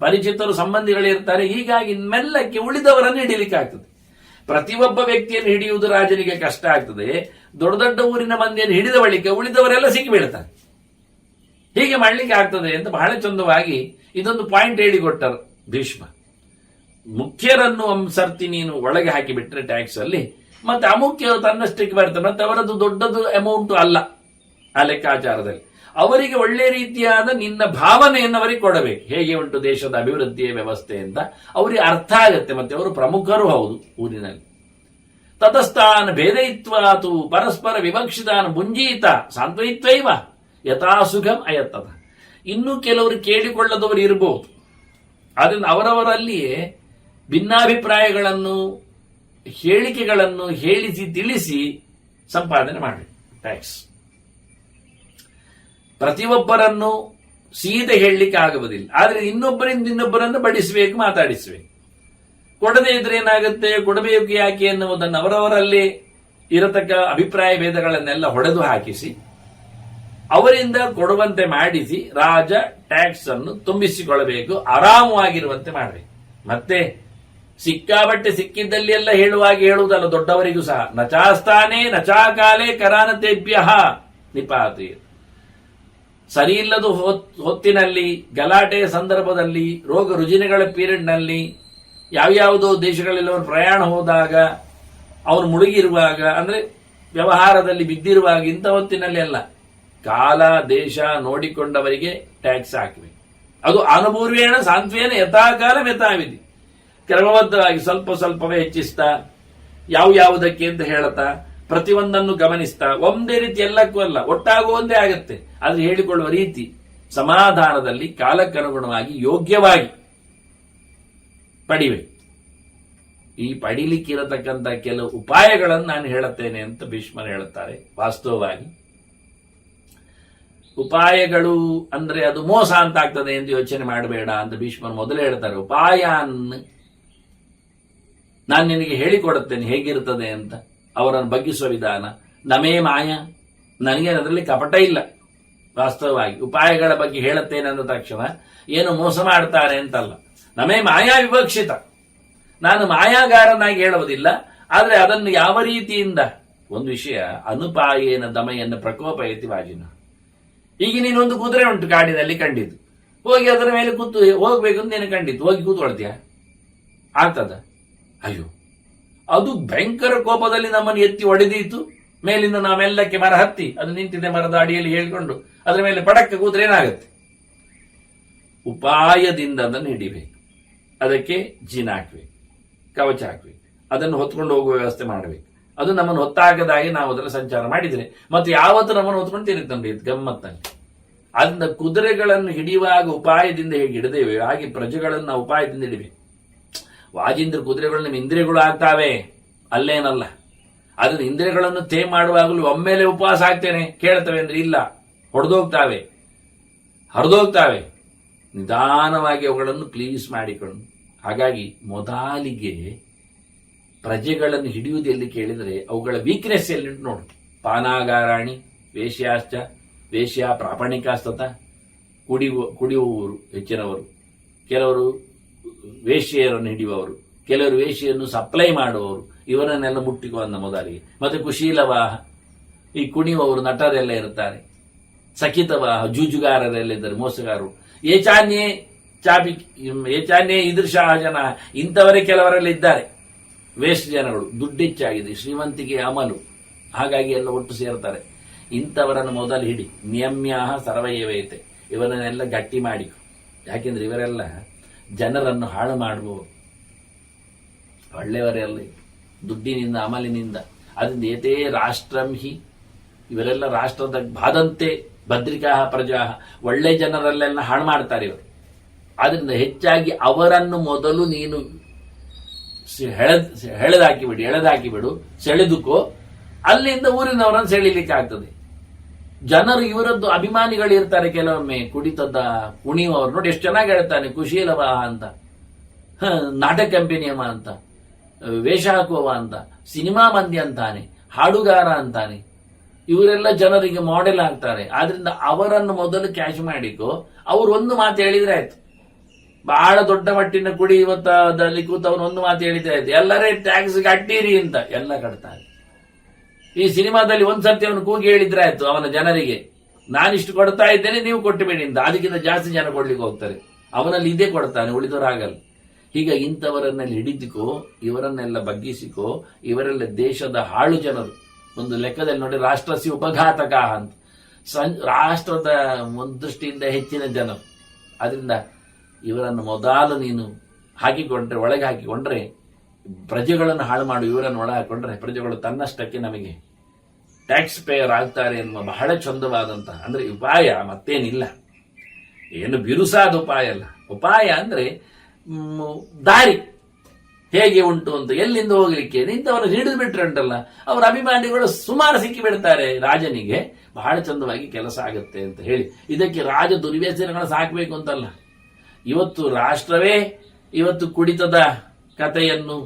ಪರಿಚಿತರು, ಸಂಬಂಧಿಗಳಿರ್ತಾರೆ. ಹೀಗಾಗಿ ಮೆಲ್ಲಕ್ಕೆ ಉಳಿದವರನ್ನು ಹಿಡಿಯಲಿಕ್ಕೆ ಆಗ್ತದೆ. ಪ್ರತಿಯೊಬ್ಬ ವ್ಯಕ್ತಿಯನ್ನು ಹಿಡಿಯುವುದು ರಾಜನಿಗೆ ಕಷ್ಟ ಆಗ್ತದೆ. ದೊಡ್ಡ ದೊಡ್ಡ ಊರಿನ ಮಂದಿಯನ್ನು ಹಿಡಿದ ಬಳಿಕ ಉಳಿದವರೆಲ್ಲ ಸಿಕ್ಕಿಬೀಳ್ತಾರೆ. ಹೀಗೆ ಮಾಡ್ಲಿಕ್ಕೆ ಆಗ್ತದೆ ಅಂತ ಬಹಳ ಚಂದವಾಗಿ ಇದೊಂದು ಪಾಯಿಂಟ್ ಹೇಳಿಕೊಟ್ಟರು ಭೀಷ್ಮ. ಮುಖ್ಯರನ್ನು ಸರ್ತಿ ನೀನು ಒಳಗೆ ಹಾಕಿಬಿಟ್ರೆ ಟ್ಯಾಕ್ಸ್ ಅಲ್ಲಿ, ಮತ್ತೆ ಅಮುಖ್ಯರು ತನ್ನಷ್ಟಕ್ಕೆ ಬರ್ತಾರೆ. ಮತ್ತೆ ಅವರದ್ದು ದೊಡ್ಡದು ಅಮೌಂಟ್ ಅಲ್ಲ ಆ ಲೆಕ್ಕಾಚಾರದಲ್ಲಿ. ಅವರಿಗೆ ಒಳ್ಳೆ ರೀತಿಯಾದ ನಿನ್ನ ಭಾವನೆಯನ್ನು ಅವರಿಗೆ ಕೊಡಬೇಕು. ಹೇಗೆ ಉಂಟು ದೇಶದ ಅಭಿವೃದ್ಧಿಯ ವ್ಯವಸ್ಥೆ ಅಂತ ಅವರಿಗೆ ಅರ್ಥ ಆಗತ್ತೆ. ಮತ್ತೆ ಅವರು ಪ್ರಮುಖರು ಹೌದು ಊರಿನಲ್ಲಿ. ತತಸ್ಥಾನ ಭೇದಯಿತ್ವಾತು ಪರಸ್ಪರ ವಿವಕ್ಷಿತಾನ ಮುಂಜೀತ ಸಾಂತ್ವಯಿತ್ವೈವ ಯಥಾ ಸುಖಂ ಅಯತ್ತದ. ಇನ್ನೂ ಕೆಲವರು ಕೇಳಿಕೊಳ್ಳದವರು ಇರಬಹುದು. ಆದ್ರಿಂದ ಅವರವರಲ್ಲಿಯೇ ಭಿನ್ನಾಭಿಪ್ರಾಯಗಳನ್ನು, ಹೇಳಿಕೆಗಳನ್ನು ಹೇಳಿಸಿ ತಿಳಿಸಿ ಸಂಪಾದನೆ ಮಾಡಬೇಕು. ಟ್ಯಾಕ್ಸ್ ಪ್ರತಿಯೊಬ್ಬರನ್ನು ಸೀದೆ ಹೇಳಲಿಕ್ಕೆ ಆಗುವುದಿಲ್ಲ. ಆದರೆ ಇನ್ನೊಬ್ಬರನ್ನು ಬಡಿಸಬೇಕು, ಮಾತಾಡಿಸಬೇಕು. ಕೊಡದೇ ಇದ್ರೆ ಏನಾಗುತ್ತೆ, ಕೊಡಬೇಕು ಯಾಕೆ ಎನ್ನುವುದನ್ನು ಅವರವರಲ್ಲಿ ಇರತಕ್ಕ ಅಭಿಪ್ರಾಯ ಭೇದಗಳನ್ನೆಲ್ಲ ಹೊಡೆದು ಹಾಕಿಸಿ ಅವರಿಂದ ಕೊಡುವಂತೆ ಮಾಡಿಸಿ ರಾಜ ಟ್ಯಾಕ್ಸ್ ಅನ್ನು ತುಂಬಿಸಿಕೊಳ್ಳಬೇಕು, ಆರಾಮವಾಗಿರುವಂತೆ ಮಾಡಬೇಕು. ಮತ್ತೆ ಸಿಕ್ಕಾಬಟ್ಟೆ ಸಿಕ್ಕಿದ್ದಲ್ಲಿ ಎಲ್ಲ ಹೇಳುವಾಗಿ ಹೇಳುವುದಲ್ಲ. ದೊಡ್ಡವರಿಗೂ ಸಹ ನಚಾಸ್ತಾನೆ ನಚಾಕಾಲೆ ಕರಾನತೆಭ್ಯ ನಿಪಾತಿ. ಸರಿ ಇಲ್ಲದ ಹೊತ್ತಿನಲ್ಲಿ, ಗಲಾಟೆಯ ಸಂದರ್ಭದಲ್ಲಿ, ರೋಗ ರುಜಿನಗಳ ಪೀರಿಯಡ್ನಲ್ಲಿ, ಯಾವ್ಯಾವುದೋ ದೇಶಗಳಲ್ಲಿ ಅವರು ಪ್ರಯಾಣ ಹೋದಾಗ, ಅವರು ಮುಳುಗಿರುವಾಗ, ಅಂದ್ರೆ ವ್ಯವಹಾರದಲ್ಲಿ ಬಿದ್ದಿರುವಾಗ, ಇಂಥ ಹೊತ್ತಿನಲ್ಲಿ ಅಲ್ಲ, ಕಾಲ ದೇಶ ನೋಡಿಕೊಂಡವರಿಗೆ ಟ್ಯಾಕ್ಸ್ ಹಾಕಬೇಕು. ಅದು ಅನುಪೂರ್ವೇಣ ಸಾಂತ್ವೇನ ಯಥಾಕಾಲ ಯಥಾವಿಧಿ, ಕ್ರಮಬದ್ಧವಾಗಿ ಸ್ವಲ್ಪ ಸ್ವಲ್ಪವೇ ಹೆಚ್ಚಿಸ್ತಾ, ಯಾವುದಕ್ಕೆ ಅಂತ ಹೇಳುತ್ತಾ, ಪ್ರತಿಯೊಂದನ್ನು ಗಮನಿಸ್ತಾ, ಒಂದೇ ರೀತಿ ಎಲ್ಲಕ್ಕೂ ಅಲ್ಲ, ಒಟ್ಟಾಗುವಂತೆ ಆಗತ್ತೆ. ಆದ್ರೆ ಹೇಳಿಕೊಳ್ಳುವ ರೀತಿ ಸಮಾಧಾನದಲ್ಲಿ ಕಾಲಕ್ಕನುಗುಣವಾಗಿ ಯೋಗ್ಯವಾಗಿ ಪಡಿಬೇಕು. ಈ ಪಡಿಲಿಕ್ಕಿರತಕ್ಕಂಥ ಕೆಲವು ಉಪಾಯಗಳನ್ನು ನಾನು ಹೇಳುತ್ತೇನೆ ಅಂತ ಭೀಷ್ಮರು ಹೇಳುತ್ತಾರೆ. ವಾಸ್ತವವಾಗಿ ಉಪಾಯಗಳು ಅಂದ್ರೆ ಅದು ಮೋಸ ಅಂತ ಆಗ್ತದೆ ಎಂದು ಯೋಚನೆ ಮಾಡಬೇಡ ಅಂತ ಭೀಷ್ಮರು ಮೊದಲೇ ಹೇಳ್ತಾರೆ. ಉಪಾಯವನ್ನು ನಾನು ನಿನಗೆ ಹೇಳಿಕೊಡುತ್ತೇನೆ ಹೇಗಿರುತ್ತದೆ ಅಂತ, ಅವರನ್ನು ಬಗ್ಗಿಸುವ ವಿಧಾನ. ನಮೇ ಮಾಯ, ನನಗೆ ಅದರಲ್ಲಿ ಕಪಟ ಇಲ್ಲ. ವಾಸ್ತವವಾಗಿ ಉಪಾಯಗಳ ಬಗ್ಗೆ ಹೇಳುತ್ತೇನೆ ಅಂದ ತಕ್ಷಣ ಏನು ಮೋಸ ಮಾಡ್ತಾರೆ ಅಂತಲ್ಲ. ನಮೇ ಮಾಯಾ ವಿವಕ್ಷಿತ, ನಾನು ಮಾಯಾಗಾರನಾಗಿ ಹೇಳುವುದಿಲ್ಲ. ಆದರೆ ಅದನ್ನು ಯಾವ ರೀತಿಯಿಂದ, ಒಂದು ವಿಷಯ, ಅನುಪಾಯೇನ ದಮಯನ್ನ ಪ್ರಕೋಪಯತಿ ವಾಜಿನ. ಈಗ ನೀನೊಂದು ಕುದುರೆ ಉಂಟು ಕಾಡಿನಲ್ಲಿ ಕಂಡಿದ್ದು, ಹೋಗಿ ಅದರ ಮೇಲೆ ಕೂತು ಹೋಗ್ಬೇಕು ಅಂತ ನೀನು ಕಂಡಿದ್ದು, ಹೋಗಿ ಕೂತ್ಕೊಳ್ತೀಯ? ಆಗ್ತದ? ಅಯ್ಯೋ, ಅದು ಭಯಂಕರ ಕೋಪದಲ್ಲಿ ನಮ್ಮನ್ನು ಎತ್ತಿ ಹೊಡೆದೀತು. ಮೇಲಿಂದ ನಾವೆಲ್ಲಕ್ಕೆ ಮರ ಹತ್ತಿ, ಅದು ನಿಂತಿದೆ ಮರದ ಅಡಿಯಲ್ಲಿ ಹೇಳ್ಕೊಂಡು ಅದರ ಮೇಲೆ ಪಡಕ್ಕೆ ಕೂತ್ರೆ ಏನಾಗುತ್ತೆ? ಉಪಾಯದಿಂದ ಅದನ್ನು ಹಿಡಿಬೇಕು. ಅದಕ್ಕೆ ಜಿನ್ ಹಾಕ್ಬೇಕು, ಕವಚ ಹಾಕ್ಬೇಕು, ಅದನ್ನು ಹೊತ್ಕೊಂಡು ಹೋಗುವ ವ್ಯವಸ್ಥೆ ಮಾಡಬೇಕು. ಅದು ನಮ್ಮನ್ನು ಹೊತ್ತಾಗದಾಗಿ ನಾವು ಅದರ ಸಂಚಾರ ಮಾಡಿದ್ರೆ ಮತ್ತೆ ಯಾವತ್ತು ನಮ್ಮನ್ನು ಹೊತ್ಕೊಂಡು ತಿರುಗ್ತಂಡಿ ಗಮ್ಮತ್ತಲ್ಲಿ. ಅದನ್ನ ಕುದುರೆಗಳನ್ನು ಹಿಡಿಯುವಾಗ ಉಪಾಯದಿಂದ ಹೇಗೆ ಹಿಡಿದೇವೆ ಹಾಗೆ ಪ್ರಜೆಗಳನ್ನು ನಾವು ಉಪಾಯದಿಂದ ಹಿಡಿಬೇಕು. ವಾಜಿಂದ್ರ ಕುದುರೆಗಳು ನಿಮ್ಮ ಇಂದ್ರಿಯಗಳು ಆಗ್ತಾವೆ, ಅಲ್ಲೇನಲ್ಲ. ಅದನ್ನ ಇಂದ್ರಿಯಗಳನ್ನು ತೇ ಮಾಡುವಾಗಲೂ ಒಮ್ಮೆಲೆ ಉಪವಾಸ ಆಗ್ತೇನೆ ಕೇಳ್ತವೆ ಅಂದ್ರೆ ಇಲ್ಲ, ಹೊಡೆದೋಗ್ತಾವೆ, ಹರಿದೋಗ್ತಾವೆ. ನಿಧಾನವಾಗಿ ಅವುಗಳನ್ನು ಪ್ಲೀಸ್ ಮಾಡಿಕೊಂಡು. ಹಾಗಾಗಿ ಮೊದಲಿಗೆ ಪ್ರಜೆಗಳನ್ನು ಹಿಡಿಯುವುದು ಎಲ್ಲಿ ಕೇಳಿದರೆ ಅವುಗಳ ವೀಕ್ನೆಸ್ ಎಲ್ಲಿ ನೋಡು. ಪಾನಾಗಾರಾಣಿ ವೇಶ್ಯಾಶ್ಚ, ವೇಶ್ಯ ಪ್ರಾಪಣಿಕಾಸ್ತತ, ಕುಡಿಯುವವರು ಹೆಚ್ಚಿನವರು, ಕೆಲವರು ವೇಶ್ಯೆಯರನ್ನು ಹಿಡಿಯುವವರು, ಕೆಲವರು ವೇಶ್ಯೆಯನ್ನು ಸಪ್ಲೈ ಮಾಡುವವರು, ಇವರನ್ನೆಲ್ಲ ಮುಟ್ಟಿಕೊಂಡ ಮೊದಲಿಗೆ. ಮತ್ತೆ ಕುಶೀಲವಾಹ, ಈ ಕುಣಿಯುವವರು ನಟರೆಲ್ಲ ಇರ್ತಾರೆ. ಸಖಿತವಾಹ, ಜೂಜುಗಾರರೆಲ್ಲ ಇದ್ದಾರೆ, ಮೋಸಗಾರರು. ಏಚಾನ್ಯೇ ಇದೃಶಾ ಜನ, ಇಂಥವರೇ ಕೆಲವರೆಲ್ಲ ಇದ್ದಾರೆ. ವೇಸ್ಟ್ ಜನಗಳು, ದುಡ್ಡು ಹೆಚ್ಚಾಗಿದೆ, ಶ್ರೀಮಂತಿಗೆ ಅಮಲು, ಹಾಗಾಗಿ ಎಲ್ಲ ಒಟ್ಟು ಸೇರ್ತಾರೆ. ಇಂಥವರನ್ನು ಮೊದಲು ಹಿಡಿ. ನಿಯಮ್ಯಾಹ ಸರ್ವಯೇವೈತೆ, ಇವರನ್ನೆಲ್ಲ ಗಟ್ಟಿ ಮಾಡಿ. ಯಾಕೆಂದ್ರೆ ಇವರೆಲ್ಲ ಜನರನ್ನು ಹಾಳು ಮಾಡುವವರು, ಒಳ್ಳೆಯವರೆಲ್ಲ ದುಡ್ಡಿನಿಂದ ಅಮಲಿನಿಂದ. ಅದರಿಂದ ಏತೇ ರಾಷ್ಟ್ರಂ ಹಿ, ಇವರೆಲ್ಲ ರಾಷ್ಟ್ರದ ಬಾದಂತೆ ಭದ್ರಿಕಾ ಪ್ರಜಾ, ಒಳ್ಳೆ ಜನರಲ್ಲೆಲ್ಲ ಹಾಳು ಮಾಡ್ತಾರೆ ಇವರು. ಆದ್ರಿಂದ ಹೆಚ್ಚಾಗಿ ಅವರನ್ನು ಮೊದಲು ನೀನು ಎಳೆದಾಕಿಬಿಡು, ಸೆಳೆದುಕೋ. ಅಲ್ಲಿಂದ ಊರಿನವರನ್ನು ಸೆಳಿಲಿಕ್ಕೆ ಆಗ್ತದೆ. ಜನರು ಇವರದ್ದು ಅಭಿಮಾನಿಗಳು ಇರ್ತಾರೆ. ಕೆಲವೊಮ್ಮೆ ಕುಡಿತದ ಕುಣಿಯುವವರು ನೋಡಿ ಎಷ್ಟು ಚೆನ್ನಾಗಿ ಹೇಳ್ತಾನೆ, ಕುಶೀಲವ ಅಂತ, ನಾಟಕ ಕಂಪನಿಯವ ಅಂತ, ವೇಷ ಹಾಕುವವ ಅಂತ, ಸಿನಿಮಾ ಮಂದಿ ಅಂತಾನೆ, ಹಾಡುಗಾರ ಅಂತಾನೆ. ಇವರೆಲ್ಲ ಜನರಿಗೆ ಮಾಡೆಲ್ ಆಗ್ತಾರೆ. ಆದ್ರಿಂದ ಅವರನ್ನು ಮೊದಲು ಕ್ಯಾಶ್ ಮಾಡಿಕೋ. ಅವರು ಒಂದು ಮಾತು ಹೇಳಿದ್ರೆ ಆಯ್ತು. ಬಹಳ ದೊಡ್ಡ ಮಟ್ಟಿನ ಕುಡಿ ಇವತ್ತಲ್ಲಿ ಕೂತವನು ಒಂದು ಮಾತು ಹೇಳಿದ್ರೆ ಆಯ್ತು, ಎಲ್ಲರೇ ಟ್ಯಾಕ್ಸ್ ಕಟ್ಟಿರಿ ಅಂತ ಎಲ್ಲ ಕಟ್ತಾರೆ. ಈ ಸಿನಿಮಾದಲ್ಲಿ ಒಂದ್ಸರ್ತಿ ಅವನು ಕೂಗಿ ಹೇಳಿದ್ರೆ ಆಯ್ತು ಅವನ ಜನರಿಗೆ, ನಾನಿಷ್ಟು ಕೊಡ್ತಾ ಇದ್ದೇನೆ ನೀವು ಕೊಟ್ಟಬೇಡಿ ಅಂತ. ಅದಕ್ಕಿಂತ ಜಾಸ್ತಿ ಜನ ಕೊಡ್ಲಿಕ್ಕೆ ಹೋಗ್ತಾರೆ. ಅವನಲ್ಲಿ ಇದೇ ಕೊಡ್ತಾನೆ, ಉಳಿದವರಾಗಲ್ಲ. ಈಗ ಇಂಥವರನ್ನೆಲ್ಲ ಹಿಡಿದಿಕೋ, ಇವರನ್ನೆಲ್ಲ ಬಗ್ಗಿಸಿಕೋ. ಇವರೆಲ್ಲ ದೇಶದ ಹಾಳು ಜನರು. ಒಂದು ಲೆಕ್ಕದಲ್ಲಿ ನೋಡಿ, ರಾಷ್ಟ್ರಸಿ ಉಪಘಾತಕ ಅಂತ, ರಾಷ್ಟ್ರದ ಒಂದು ದೃಷ್ಟಿಯಿಂದ ಹೆಚ್ಚಿನ ಜನರು. ಅದರಿಂದ ಇವರನ್ನು ಮೊದಲು ನೀನು ಒಳಗೆ ಹಾಕಿಕೊಂಡ್ರೆ ಪ್ರಜೆಗಳನ್ನು ಹಾಳು ಮಾಡು. ಇವರನ್ನು ಒಳ ಹಾಕೊಂಡ್ರೆ ಪ್ರಜೆಗಳು ತನ್ನಷ್ಟಕ್ಕೆ ನಮಗೆ ಟ್ಯಾಕ್ಸ್ ಪೇಯರ್ ಆಗ್ತಾರೆ ಎನ್ನುವ ಬಹಳ ಚಂದವಾದಂತಹ, ಅಂದ್ರೆ ಉಪಾಯ ಮತ್ತೇನಿಲ್ಲ, ಏನು ಬಿರುಸಾದ ಉಪಾಯ ಅಲ್ಲ. ಉಪಾಯ ಅಂದ್ರೆ ದಾರಿ ಹೇಗೆ ಉಂಟು ಅಂತ, ಎಲ್ಲಿಂದ ಹೋಗ್ಲಿಕ್ಕೆ. ಇಂಥವರನ್ನು ಹಿಡಿದು ಬಿಟ್ರೆ ಉಂಟಲ್ಲ, ಅವರ ಅಭಿಮಾನಿಗಳು ಸುಮಾರು ಸಿಕ್ಕಿ ಬಿಡ್ತಾರೆ ರಾಜನಿಗೆ. ಬಹಳ ಚಂದವಾಗಿ ಕೆಲಸ ಆಗುತ್ತೆ ಅಂತ ಹೇಳಿ, ಇದಕ್ಕೆ ರಾಜ ದುರ್ವ್ಯಸನಗಳನ್ನು ಸಾಕಬೇಕು ಅಂತಲ್ಲ. ಇವತ್ತು ರಾಷ್ಟ್ರವೇ ಇವತ್ತು ಕುಡಿತದ ಕಥೆಯನ್ನು,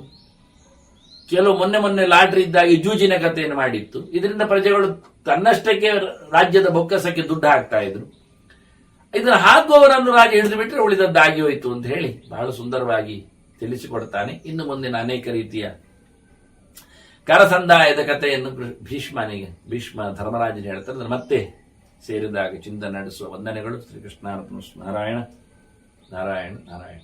ಕೆಲವು ಮೊನ್ನೆ ಲಾಟ್ರಿ ಇದ್ದಾಗಿ ಜೂಜಿನ ಕಥೆಯನ್ನು ಮಾಡಿತ್ತು. ಇದರಿಂದ ಪ್ರಜೆಗಳು ತನ್ನಷ್ಟಕ್ಕೆ ರಾಜ್ಯದ ಬೊಕ್ಕಸಕ್ಕೆ ದುಡ್ಡು ಹಾಕ್ತಾ ಇದ್ರು. ಇದನ್ನು ಹಾಕುವವರನ್ನು ರಾಜ ಹಿಡಿದು ಬಿಟ್ಟರೆ ಉಳಿದದ್ದಾಗಿ ಹೋಯಿತು ಅಂತ ಹೇಳಿ ಬಹಳ ಸುಂದರವಾಗಿ ತಿಳಿಸಿಕೊಡ್ತಾನೆ. ಇನ್ನು ಮುಂದಿನ ಅನೇಕ ರೀತಿಯ ಕರಸಂದಾಯದ ಕಥೆಯನ್ನು ಭೀಷ್ಮ ಧರ್ಮರಾಜನ ಹೇಳ್ತಾರೆ. ಮತ್ತೆ ಸೇರಿದಾಗ ಚಿಂತನೆ ನಡೆಸುವ ವಂದನೆಗಳು. ಶ್ರೀಕೃಷ್ಣ ನಾರಾಯಣ ನಾರಾಯಣ ನಾರಾಯಣ.